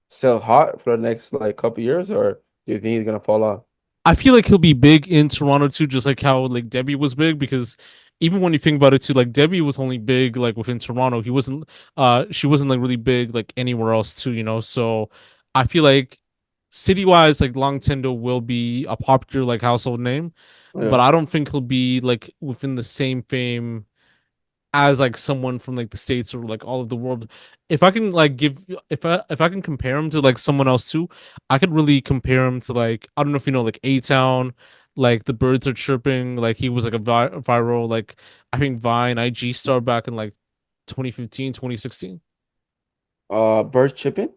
still hot for the next like couple years, or do you think he's gonna fall off? I feel like he'll be big in Toronto too, just like how like Debbie was big because even when you think about it too, like Debbie was only big like within Toronto. She wasn't like really big like anywhere else too. So I feel like city wise, like Long Tendo will be a popular like household name, but Yeah. I don't think he'll be like within the same fame as like someone from like the States or like all of the world. If I can like give if I can compare him to like someone else too, I could really compare him to like I don't know if you know like A Town, like the birds are chirping, like he was like a viral like I think Vine IG star back in like 2015, 2016. Bird chipping?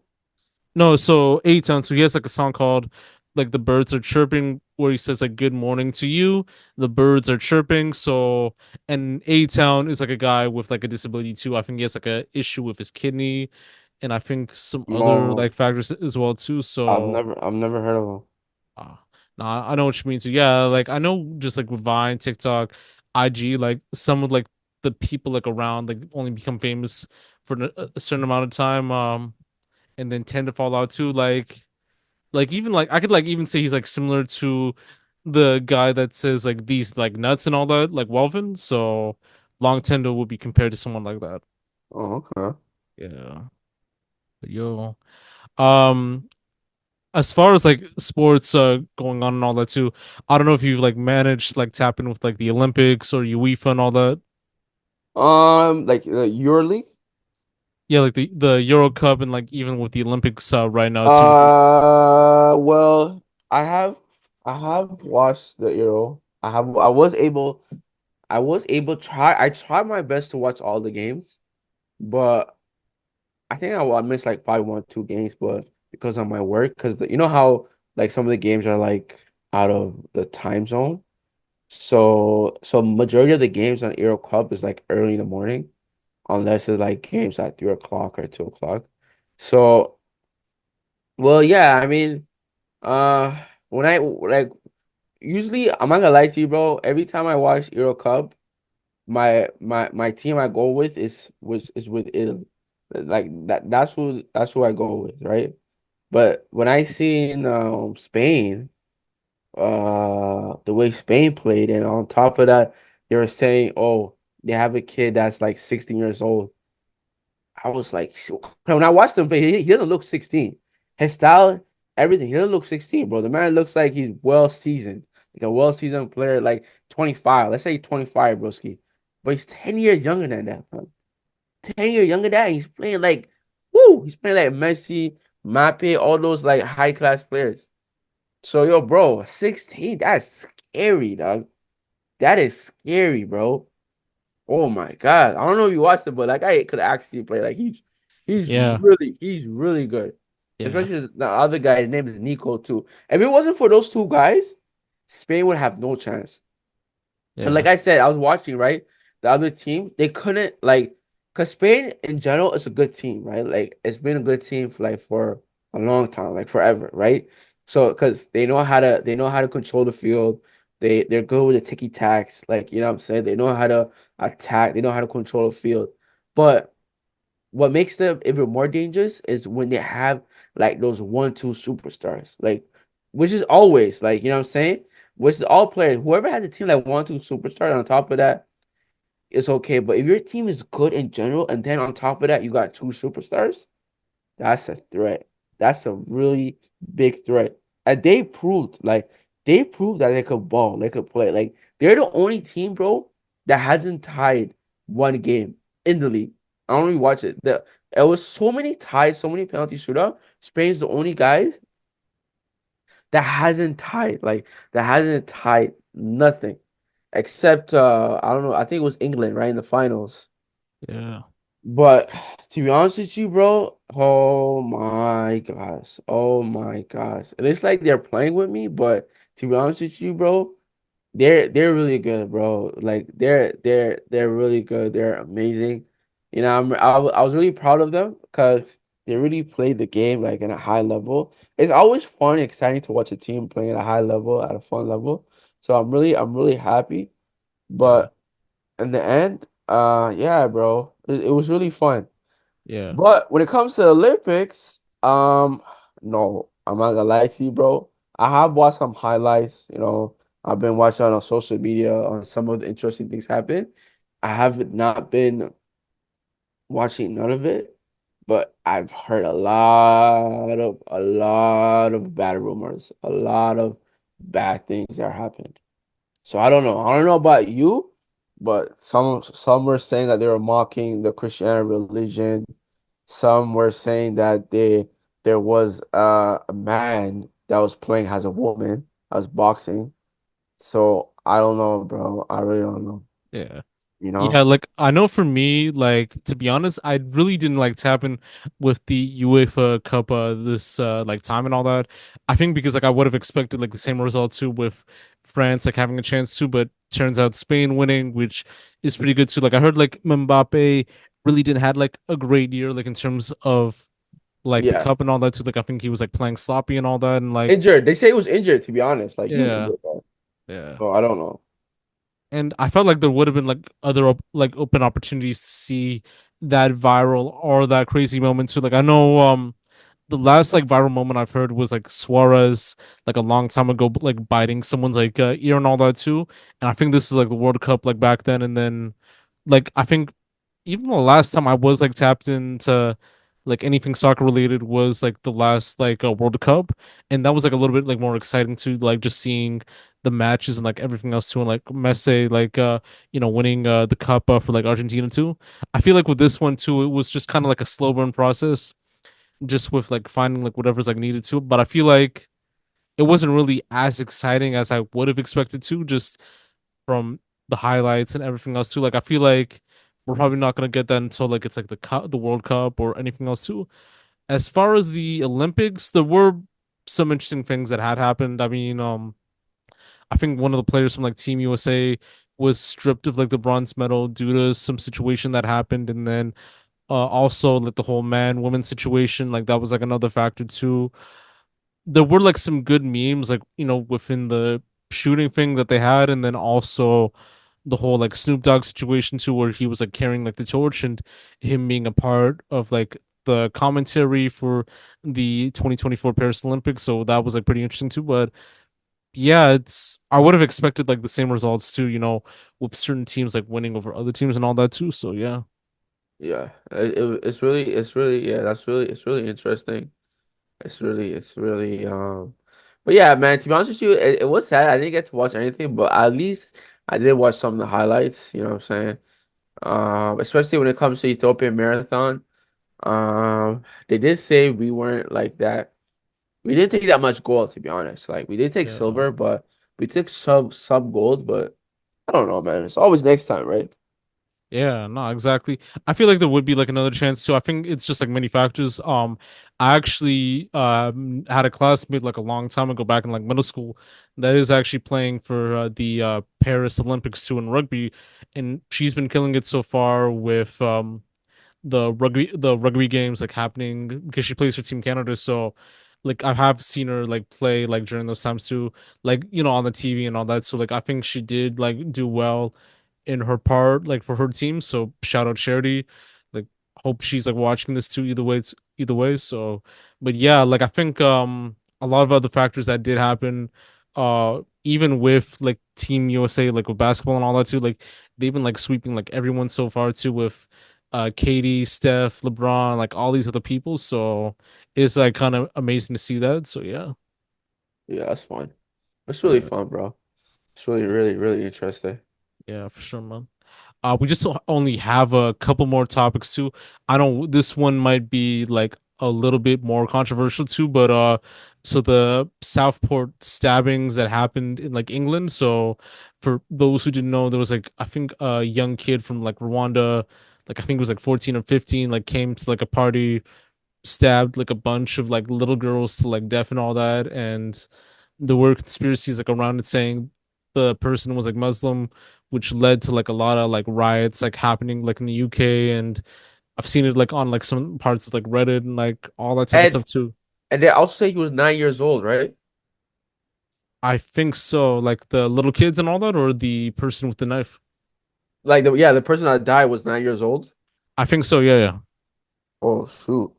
No, so A-Town, so he has like a song called like The Birds Are Chirping where he says like good morning to you. The birds are chirping. So and A-Town is like a guy with like a disability too. I think he has like a issue with his kidney and I think some other No, like factors as well too. I've So never I've never heard of him. uh, No, I know what you mean too. Yeah, like I know just like with Vine, TikTok, IG, like some of like the people like around like only become famous for a certain amount of time, and then tend to fall out too. Like even like I could like even say he's like similar to the guy that says like these like nuts and all that, like Welvin. So Long Tendo would be compared to someone like that. Oh, okay. Yeah. But yo. Um, as far as like sports going on and all that too, I don't know if you've like managed like tap in with like the Olympics or UEFA and all that. Like yearly. Yeah, like the Euro Cup and like even with the Olympics right now too. Well, I have I have watched the Euro. I was able I tried my best to watch all the games, but I think I missed like probably one or two games, but because of my work, because you know how like some of the games are like out of the time zone. So majority of the games on Euro Cup is like early in the morning, unless it's like games at 3 o'clock or 2 o'clock. So well, yeah, I mean, when I like usually I'm not gonna lie to you, bro. Every time I watch Euro Cup, my team I go with is with Italy. Like that's who I go with, right? But when I seen Spain, the way Spain played, and on top of that, they were saying, oh, they have a kid that's like 16 years old. I was like, when I watched him play, he doesn't look 16. His style, everything, he doesn't look 16, bro. The man looks like he's well seasoned, like a well seasoned player, like 25. Let's say 25, broski. But he's 10 years younger than that, man. 10 years younger than that. He's playing like, woo, he's playing like Messi, Mbappe, all those like high class players. So, yo, bro, 16, that's scary, dog. That is scary, bro. Oh my God. I don't know if you watched it, but that guy could actually play. Like Yeah, he's really good. yeah, Especially the other guy, his name is Nico too. If it wasn't for those two guys, Spain would have no chance. Cause yeah, like I said, I was watching, right? The other team, they couldn't like cause Spain in general is a good team, right? Like it's been a good team for for a long time, like forever, right? So cause they know how to control the field. They're good with the ticky tacks, like you know what I'm saying? They know how to attack, they know how to control the field. But what makes them even more dangerous is when they have like those 1-2 superstars, like which is always like you know what I'm saying, which is all players. Whoever has a team like 1-2 superstars on top of that, it's okay. But if your team is good in general, and then on top of that you got two superstars, that's a threat. That's a really big threat. And they proved that they could ball, they could play. Like they're the only team, bro, that hasn't tied one game in the league. I don't really watch it. It was so many ties, so many penalty shootout. Spain's the only guys that hasn't tied, that hasn't tied nothing. Except I don't know, I think it was England, right, in the finals. yeah, But to be honest with you, bro, oh my gosh. Oh my gosh. And it's like they're playing with me, but to be honest with you, bro, they're really good, bro. Like they're really good. They're amazing. You know, I was really proud of them because they really played the game like in a high level. It's always fun, exciting to watch a team playing at a high level, at a fun level. So I'm really happy. yeah, But in the end, yeah, bro, it was really fun. yeah, But when it comes to the Olympics, no, I'm not gonna lie to you, bro. I have watched some highlights, I've been watching on social media on some of the interesting things happen. I have not been watching none of it, but I've heard a lot of bad rumors, a lot of bad things that happened. So I don't know. I don't know about you, but some were saying that they were mocking the Christian religion. Some were saying that there was a man that was playing as a woman, I was boxing. So I don't know, bro. I really don't know. yeah. You Yeah, know? like I know for me, like to be honest, I really didn't like tap in with the UEFA Cup this like time and all that. I think because like I would have expected like the same result too with France like having a chance to, but turns out Spain winning, which is pretty good too. Like I heard like Mbappe really didn't had like a great year like in terms of like the Yeah, cup and all that too. Like I think he was like playing sloppy and all that, and like injured. They say he was injured. To be honest, like he was yeah, injured. Bro. yeah. So I don't know. And I felt like there would have been like other like open opportunities to see that viral or that crazy moment too. Like I know the last like viral moment I've heard was like Suarez like a long time ago like biting someone's like ear and all that too. And I think this is like the World Cup like back then, and then like I think even the last time I was like tapped into like anything soccer related was like the last like World Cup, and that was like a little bit like more exciting to like just seeing the matches and like everything else too, and like Messi like winning the cup for like Argentina too. I feel like with this one too, it was just kind of like a slow burn process, just with like finding like whatever's like needed to. But I feel like it wasn't really as exciting as I would have expected to, just from the highlights and everything else too. Like I feel like we're probably not gonna get that until like it's like the World Cup or anything else too. As far as the Olympics, there were some interesting things that had happened. I mean, I think one of the players from like Team USA was stripped of like the bronze medal due to some situation that happened, and then also like the whole man woman situation, like that was like another factor too. There were like some good memes, like within the shooting thing that they had, and then also the whole like Snoop Dogg situation too, where he was like carrying like the torch and him being a part of like the commentary for the 2024 Paris Olympics. So that was like pretty interesting too. But yeah, it's I would have expected like the same results too, with certain teams like winning over other teams and all that too. So yeah. Yeah, yeah. It's really interesting. It's really but yeah, man, to be honest with you, it was sad. I didn't get to watch anything, but at least I did watch some of the highlights, you know what I'm saying? Especially when it comes to Ethiopian Marathon. They did say we weren't like that. We didn't take that much gold, to be honest. Like we did take Yeah. silver, but we took sub gold, but I don't know, man. It's always next time, right? Yeah, no, exactly. I feel like there would be like another chance too. I think it's just like many factors. I actually had a classmate like a long time ago back in like middle school that is actually playing for the Paris Olympics too in rugby, and she's been killing it so far with the rugby games like happening because she plays for Team Canada. So like I have seen her like play like during those times too, like on the TV and all that. So like I think she did like do well in her part like for her team. So shout out Charity. Like hope she's like watching this too either way. So but yeah, like I think a lot of other factors that did happen even with like Team USA like with basketball and all that too, like they've been like sweeping like everyone so far too with Katie, Steph, LeBron, like all these other people. So it's like kind of amazing to see that. So yeah. Yeah, that's fun. It's really Yeah. fun, bro. It's really, really, really interesting. Yeah, for sure, man. We just only have a couple more topics too. I don't. This one might be like a little bit more controversial too, but so the Southport stabbings that happened in like England. So for those who didn't know, there was like I think a young kid from like Rwanda, like I think it was like 14 or 15, like came to like a party, stabbed like a bunch of like little girls to like death and all that, and there were conspiracies like around it saying the person was like Muslim, which led to like a lot of like riots like happening like in the UK, and I've seen it like on like some parts of like Reddit and like all that type of And stuff too. and they also say he was 9 years old, right? I think so, like the little kids and all that, or the person with the knife. Like the person that died was 9 years old. I think so, yeah, yeah. Oh shoot.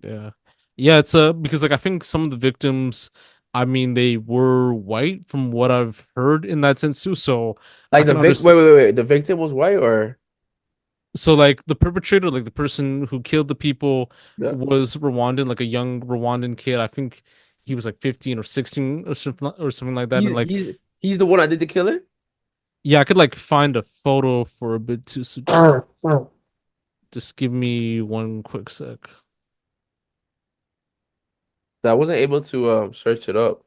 Yeah. Yeah, it's because like I think some of the victims, I mean, they were white from what I've heard in that sense too. So I Like the can vic understand. wait. The victim was white or So like the perpetrator, like the person who killed the people, the was Rwandan, like a young Rwandan kid. I think he was like 15 or 16 or something like that. And like, he's the one that did the killing? yeah, I could like find a photo for a bit too. So just give me one quick sec. I wasn't able to search it up.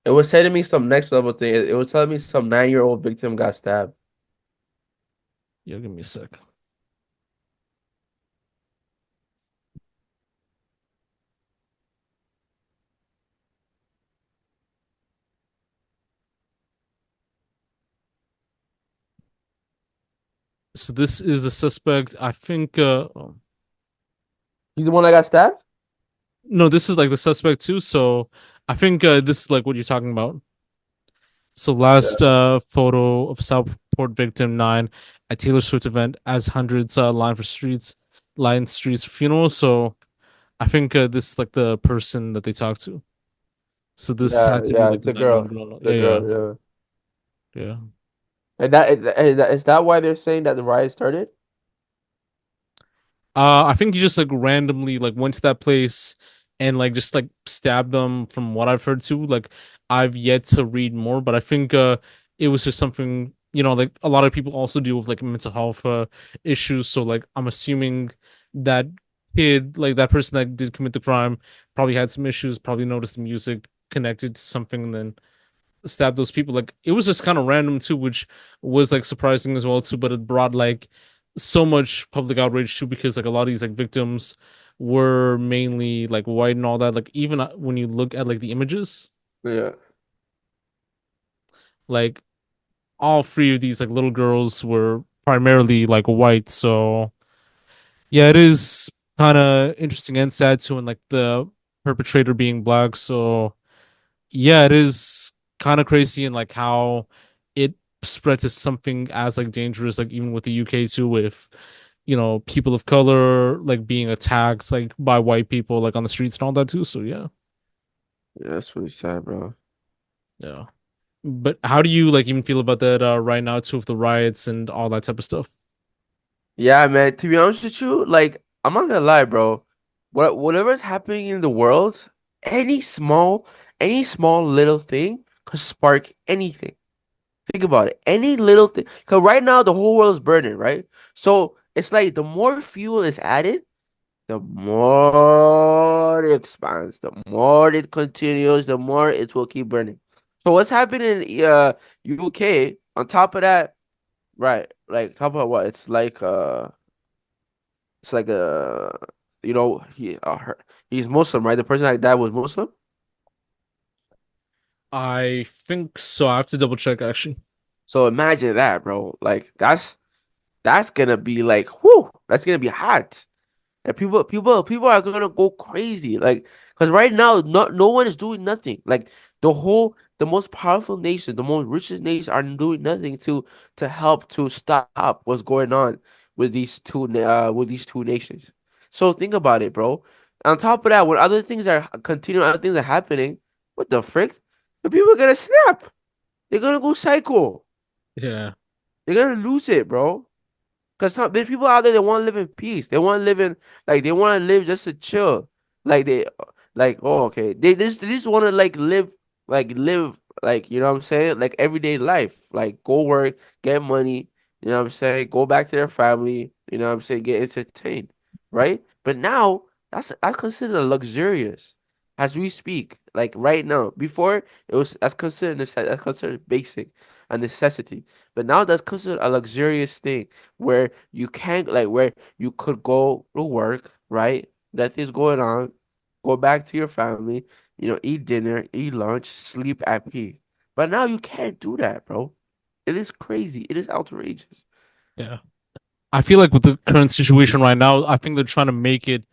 It was sending me some next level thing. It was telling me some 9-year-old victim got stabbed. Yeah, give me a sec. So this is the suspect. I think He's the one that got stabbed? No, this is like the suspect too. So I think this is like what you're talking about. So last Yeah. photo of Southport victim 9 at Taylor Swift event as hundreds line streets funeral. So I think this is like the person that they talked to. So this Yeah, had to be yeah, like the the 9-year-old girl. girl. The Yeah, yeah, girl, yeah. yeah. And is that why they're saying that the riot started? I think he just like randomly like went to that place and like just like stabbed them from what I've heard too. Like I've yet to read more, but I think it was just something, like a lot of people also deal with like mental health issues. So like I'm assuming that kid, like that person that did commit the crime, probably had some issues, probably noticed the music connected to something, and then stab those people. Like it was just kind of random too, which was like surprising as well too. But it brought like so much public outrage too because like a lot of these like victims were mainly like white and all that. Like even when you look at like the images, Yeah. like all three of these like little girls were primarily like white. So yeah, it is kind of interesting and sad too, and like the perpetrator being black. So yeah, it is kind of crazy and like how it spread to something as like dangerous, like even with the UK too, with people of color like being attacked like by white people like on the streets and all that too. So yeah, Yeah, that's really sad, bro. yeah. But how do you like even feel about that right now too with the riots and all that type of stuff? Yeah, man. To be honest with you, like I'm not gonna lie, bro. Whatever's happening in the world, any small, any small little thing could spark anything. Think about it. Any little thing. Because right now the whole world is burning, right? So it's like the more fuel is added, the more it expands, the more it continues, the more it will keep burning. So what's happening in UK? On top of that, right? Like top of what? It's like he's Muslim, right? The person like that was Muslim. I think so. I have to double check actually. So imagine that, bro. Like that's gonna be like, whoo, that's gonna be hot. And people are gonna go crazy. Like, because right now, no one is doing nothing. Like the most powerful nation, the most richest nation are doing nothing to help to stop what's going on with these two nations. So think about it, bro. On top of that, when other things are continuing, other things are happening, what the frick? The people are gonna snap. They're gonna go psycho. Yeah. They're gonna lose it, bro. Cause there's people out there that want to live in peace. They want to live in like they want to live just to chill. Like oh okay. They just want to live like you know what I'm saying? Like everyday life. Like go work, get money, you know what I'm saying? Go back to their family, you know what I'm saying? Get entertained. Right? But now that's considered luxurious as we speak. Like right now. Before that's considered basic, a necessity. But now that's considered a luxurious thing where you can't like where you could go to work, right? Nothing's going on. Go back to your family, eat dinner, eat lunch, sleep at peace. But now you can't do that, bro. It is crazy. It is outrageous. Yeah. I feel like with the current situation right now, I think they're trying to make it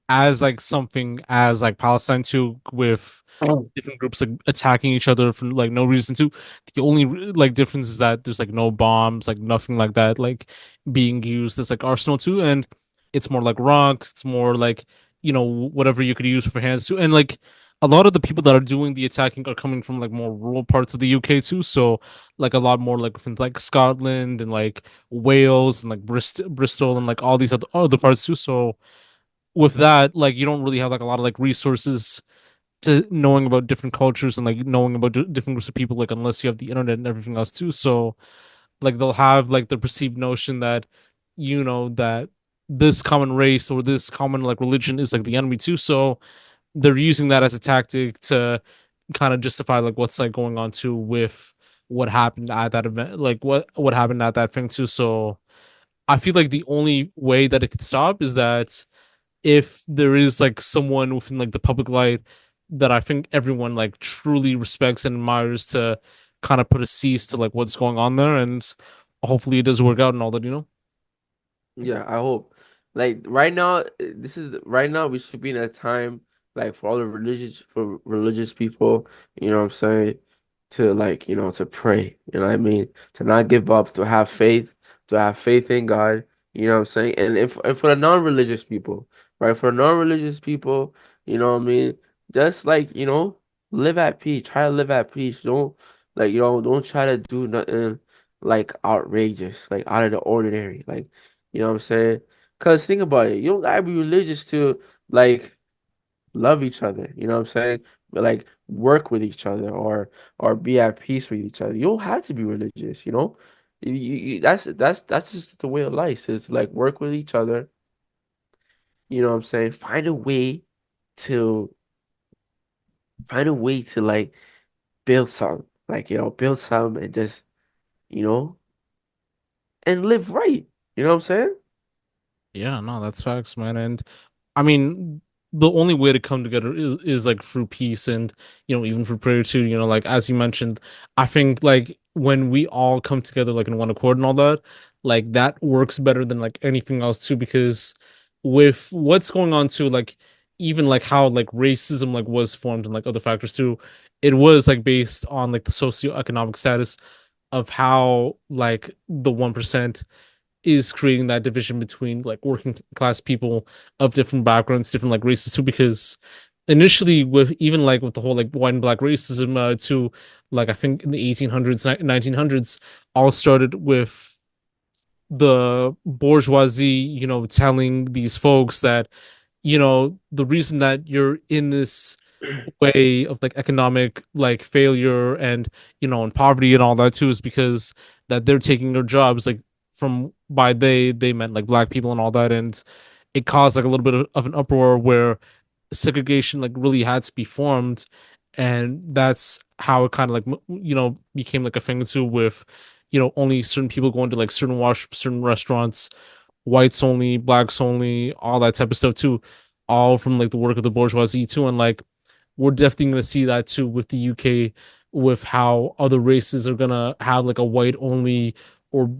as like something as like Palestine too, with Oh. different groups like attacking each other for like no reason to. The only like difference is that there's like no bombs, like nothing like that, like being used as like arsenal too, and it's more like rocks. It's more like whatever you could use for hands too, and like a lot of the people that are doing the attacking are coming from like more rural parts of the UK too. So like a lot more like from like Scotland and like Wales and like Bristol and like all these other parts too. So with that, like you don't really have like a lot of like resources to knowing about different cultures and like knowing about different groups of people, like unless you have the internet and everything else too. So like they'll have like the perceived notion that that this common race or this common like religion is like the enemy too. So they're using that as a tactic to kind of justify like what's like going on too with what happened at that event, like what happened at that thing too. So I feel like the only way that it could stop is that if there is like someone within like the public light that I think everyone like truly respects and admires to kind of put a cease to like what's going on there, and hopefully it does work out and all that. Yeah, I hope. Like right now, this is right now we should be in a time like for all the religious people, you know what I'm saying, to like, to pray, you know what I mean? To not give up, to have faith in God, you know what I'm saying? And for the non-religious people, right? For the non-religious people, you know what I mean? Just like, live at peace. Try to live at peace. Don't try to do nothing like outrageous, like out of the ordinary. Like, you know what I'm saying? Cause think about it, you don't gotta be religious to like love each other. You know what I'm saying? But like work with each other or be at peace with each other. You don't have to be religious. That's just the way of life. It's like work with each other. You know what I'm saying? To find a way to like build something. Like build something and just you know and live right. You know what I'm saying? Yeah, no, that's facts, man. And I mean, the only way to come together is like through peace and, even through prayer too, like as you mentioned, I think like when we all come together like in one accord and all that, like that works better than like anything else too, because with what's going on too, like even like how like racism like was formed and like other factors too, it was like based on like the socioeconomic status of how like the 1% is creating that division between like working class people of different backgrounds, different like races too, because initially with even like with the whole like white and black racism to like I think in the 1800s, 1900s, all started with the bourgeoisie, telling these folks that, the reason that you're in this way of like economic like failure and and poverty and all that too is because that they're taking their jobs like from by they meant like black people and all that, and it caused like a little bit of an uproar where segregation like really had to be formed, and that's how it kind of like became like a thing too with only certain people going to like certain restaurants, whites only, blacks only, all that type of stuff too, all from like the work of the bourgeoisie too. And like we're definitely going to see that too with the UK, with how other races are going to have like a white only or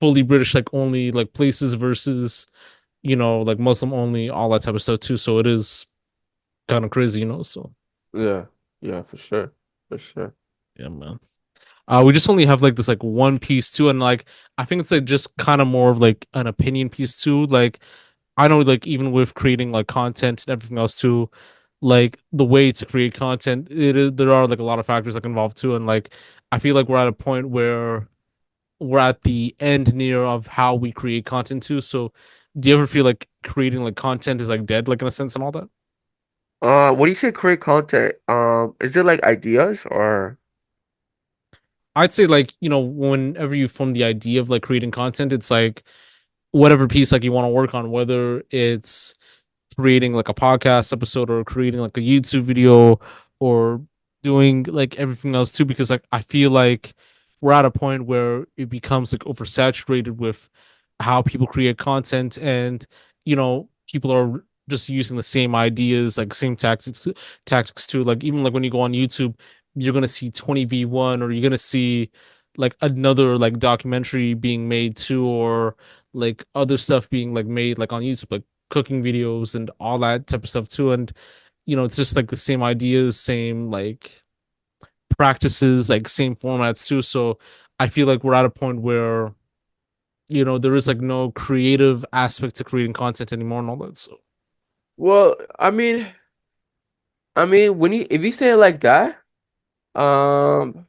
fully British like only like places versus like Muslim only, all that type of stuff too. So it is kind of crazy, so Yeah, yeah, for sure. For sure. yeah, man. We just only have like this like one piece too, and like I think it's like just kind of more of like an opinion piece too. Like I know like even with creating like content and everything else too, like the way to create content, there are like a lot of factors like involved too, and like I feel like we're at a point where we're at the end near of how we create content too. So do you ever feel like creating like content is like dead, like in a sense and all that? When you say create content, is it like ideas or I'd say like, whenever you form the idea of like creating content, it's like whatever piece like you want to work on, whether it's creating like a podcast episode or creating like a YouTube video or doing like everything else too, because like I feel like we're at a point where it becomes like oversaturated with how people create content, and people are just using the same ideas, like same tactics too. Like even like when you go on YouTube, you're gonna see 20v1, or you're gonna see like another like documentary being made too, or like other stuff being like made like on YouTube, like cooking videos and all that type of stuff too. And it's just like the same ideas, same like practices, like same formats too. So I feel like we're at a point where there is like no creative aspect to creating content anymore and all that. So well, I mean when you if you say it like that, um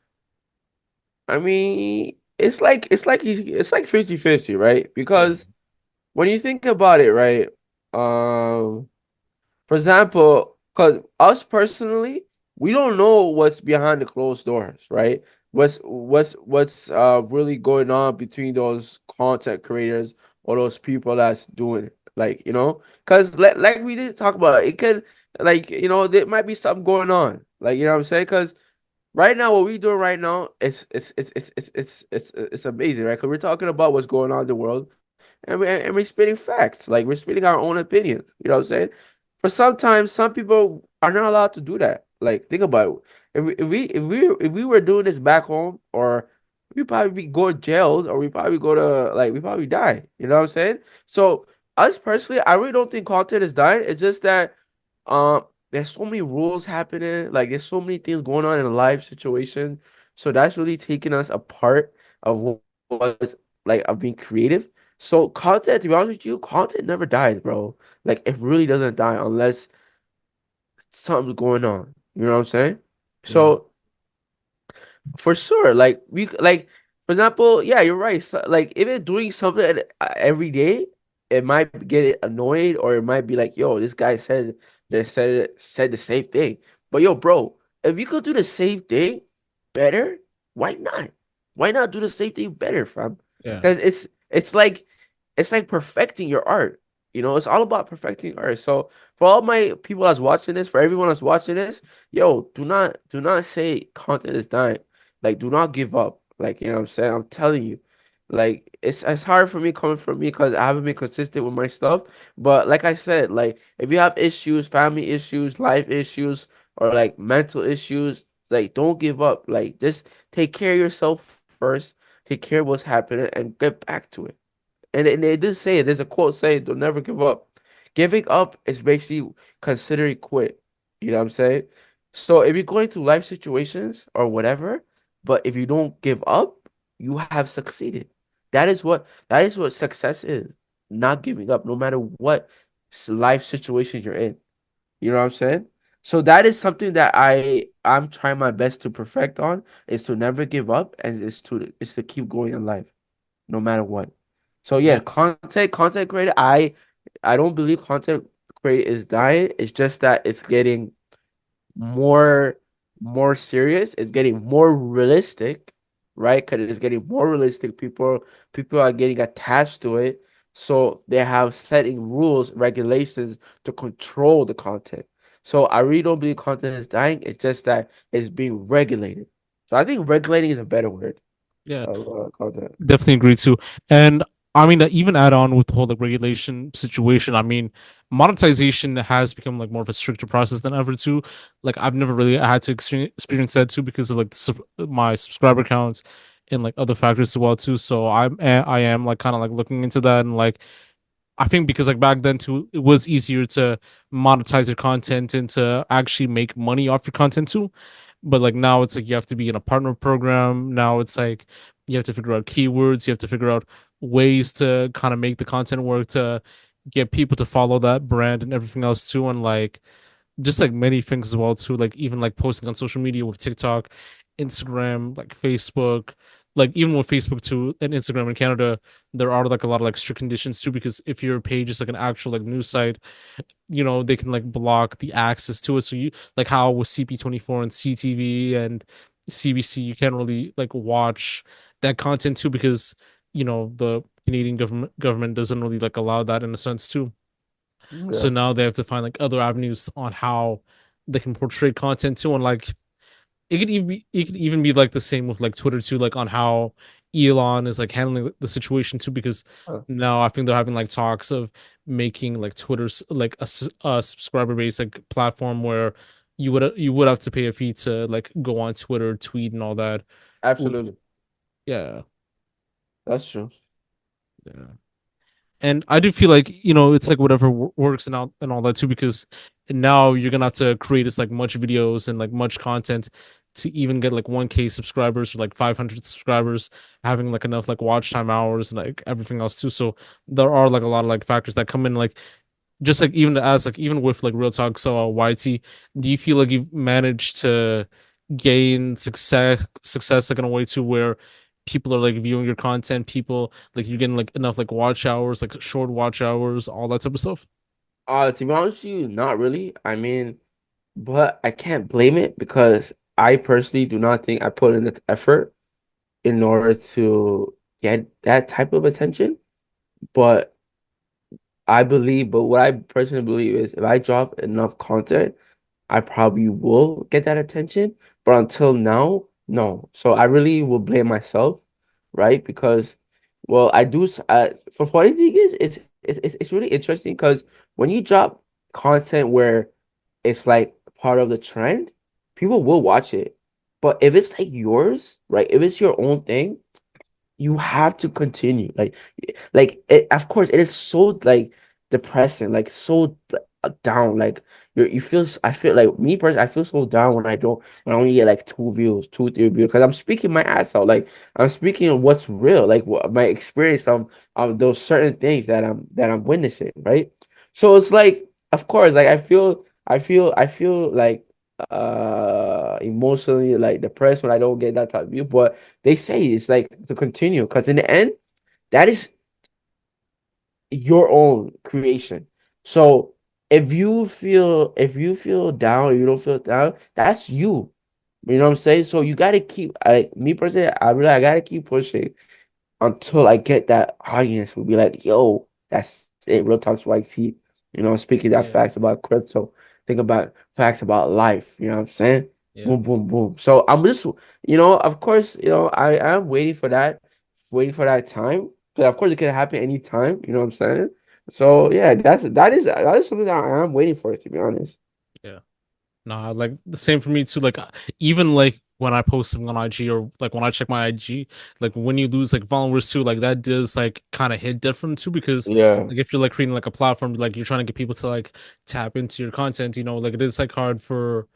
I mean it's like 50-50, right? yeah. Because when you think about it, right? Um For example, because us personally, we don't know what's behind the closed doors, right? What's really going on between those content creators or those people that's doing it, like because like we did talk about, it could like there might be something going on, like what I'm saying, because right now what we're doing right now it's amazing, right? Because we're talking about what's going on in the world, and we're spitting facts. Like we're spitting our own opinions. You know what I'm saying? For sometimes some people are not allowed to do that. Like think about it. If we were doing this back home, or we probably be going jailed, or we probably go to like we probably die. You know what I'm saying? So us personally, I really don't think content is dying. It's just that there's so many rules happening, like there's so many things going on in a live situation. So that's really taking us apart of what like of being creative. So content, to be honest with you, content never dies, bro. Like it really doesn't die unless something's going on. You know what I'm saying? Yeah. So for sure. Like for example, yeah, you're right. So, like if it's doing something every day, it might get annoyed or it might be like, yo, this guy said the same thing. But yo, bro, if you could do the same thing better, why not? Why not do the same thing better, fam? Yeah. Because it's like perfecting your art. You know, it's all about perfecting art. So for all my people that's watching this, for everyone that's watching this, yo, do not say content is dying. Like, do not give up. Like, you know what I'm saying? I'm telling you. Like, it's hard for me coming from me because I haven't been consistent with my stuff. But like I said, like if you have issues, family issues, life issues, or like mental issues, like don't give up. Like just take care of yourself first, take care of what's happening, and get back to it. And they did say it. There's a quote saying, "Don't never give up." Giving up is basically considering quit. You know what I'm saying? So if you're going through life situations or whatever, but if you don't give up, you have succeeded. That is what success is. Not giving up, no matter what life situation you're in. You know what I'm saying? So that is something that I'm trying my best to perfect on is to never give up and is to keep going in life no matter what. So yeah, Yeah. content creator, I don't believe content creator is dying. It's just that it's getting more more serious. It's getting more realistic, right? Because it's getting more realistic. People are getting attached to it. So they have setting rules, regulations to control the content. So I really don't believe content is dying. It's just that it's being regulated. So I think regulating is a better word Yeah. of content. Definitely agree too. And I mean, even add on with the whole like regulation situation. I mean, monetization has become like more of a stricter process than ever too. Like I've never really had to experience that too because of like my subscriber counts and like other factors as well too. So I am like kind of like looking into that and like I think because like back then too, it was easier to monetize your content and to actually make money off your content too. But like now it's like you have to be in a partner program. Now it's like you have to figure out keywords, you have to figure out ways to kind of make the content work to get people to follow that brand and everything else too. And like just like many things as well too, like even like posting on social media with TikTok, Instagram, like Facebook, like even with Facebook too and Instagram in Canada, there are like a lot of like strict conditions too because if your page is like an actual like news site, they can like block the access to it. So you like how with CP24 and CTV and CBC, you can't really like watch that content too because the Canadian government doesn't really like allow that in a sense too. So Yeah. now they have to find like other avenues on how they can portray content too, and like it could even be like the same with like Twitter too, like on how Elon is like handling the situation too, because Uh, now I think they're having like talks of making like Twitter's like a subscriber base like platform where you would have to pay a fee to like go on Twitter, tweet, and all that. Absolutely. Yeah, That's true. yeah. And I do feel like, it's like whatever works and all that too, because now you're gonna have to create as like much videos and like much content to even get like 1K subscribers or like 500 subscribers, having like enough like watch time hours and like everything else too. So there are like a lot of like factors that come in, like just like even as like even with like Real Talk, so YT, do you feel like you've managed to gain success like in a way to where people are like viewing your content, people like you're getting like enough like watch hours, like short watch hours, all that type of stuff? To be honest with you, not really. I mean, but I can't blame it because I personally do not think I put in the effort in order to get that type of attention. But but what I personally believe is if I drop enough content, I probably will get that attention. But until now, no. So I really will blame myself, right? Because, well, I do. For funny thing is, it's really interesting because when you drop content where it's like part of the trend, people will watch it. But if it's like yours, right? If it's your own thing, you have to continue. Of course, it is so like. depressing, like so down. Like you feel. I feel like me personally. I feel so down when I don't. When I only get like two views, two, three views, because I'm speaking my ass out. Like I'm speaking of what's real, like what my experience of those certain things that I'm witnessing, right? So it's like, of course, like I feel like emotionally like depressed when I don't get that type of view. But they say it's like to continue because in the end, that is your own creation. So if you feel down, you don't feel down, that's you. You know what I'm saying? So you gotta keep like me personally, I gotta keep pushing until I get that audience will be like, yo, that's it. Real Talks YT. Speaking that Yeah, facts about crypto. Think about facts about life. You know what I'm saying? yeah. Boom, boom, boom. So I'm just, of course, I am waiting for that time. But of course, it can happen anytime. You know what I'm saying? So yeah, that is something that I am waiting for, to be honest. Yeah. Nah, like the same for me too. Like even like when I post something on IG or like when I check my IG, like when you lose like followers too, like that does like kind of hit different too because Yeah, like if you're like creating like a platform, like you're trying to get people to like tap into your content, like it is like hard for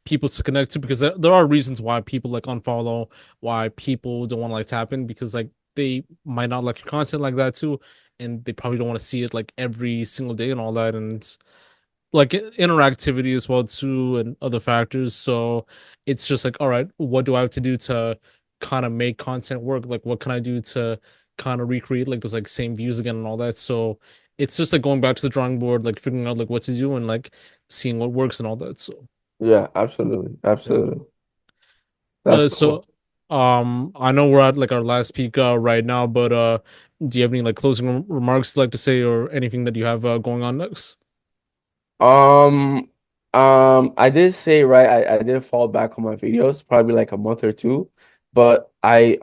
people to connect to because there are reasons why people like unfollow, why people don't want to like tap in because like they might not like your content like that too, and they probably don't want to see it like every single day and all that and like interactivity as well too and other factors. So it's just like, all right, what do I have to do to kind of make content work? Like what can I do to kind of recreate like those like same views again and all that? So it's just like going back to the drawing board, like figuring out like what to do and like seeing what works and all that. So yeah, absolutely, yeah. absolutely. That's So cool. I know we're at like our last peak right now, but do you have any like closing remarks you'd like to say or anything that you have going on next? Um, I did say right. I did fall back on my videos, probably like a month or two, but I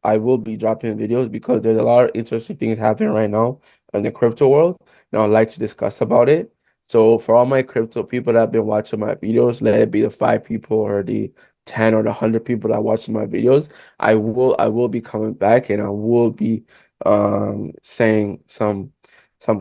will be dropping videos because there's a lot of interesting things happening right now in the crypto world, and I'd like to discuss about it. So for all my crypto people that have been watching my videos, let it be the 5 people or the 10 or the 100 people that watch my videos, I will be coming back and I will be saying some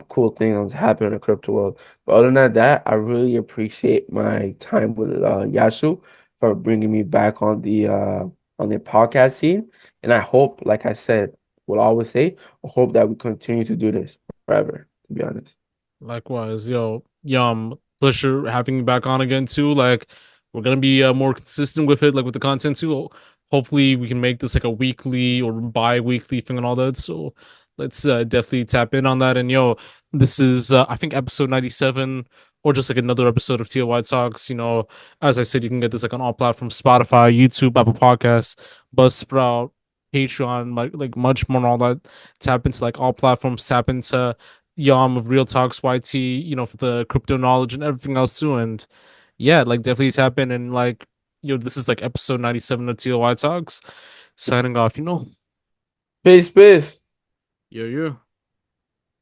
cool things happening in the crypto world. But other than that, I really appreciate my time with Yashu for bringing me back on the podcast scene. And I hope, like I said, what I always say, I hope that we continue to do this forever, to be honest. Likewise, yo, Yum, pleasure having you back on again too. Like, we're gonna be more consistent with it, like with the content too. Hopefully, we can make this like a weekly or bi-weekly thing and all that. So, let's definitely tap in on that. And yo, this is I think episode 97 or just like another episode of TLY Talks. As I said, you can get this like on all platforms: Spotify, YouTube, Apple Podcasts, Buzzsprout, Patreon, like much more and all that. Tap into like all platforms. Tap into Yom of RealTalksYT, for the crypto knowledge and everything else too. And yeah, like definitely tap in and like, this is like episode 97 of TLY Talks. Signing off. Peace, peace. Yo, yo.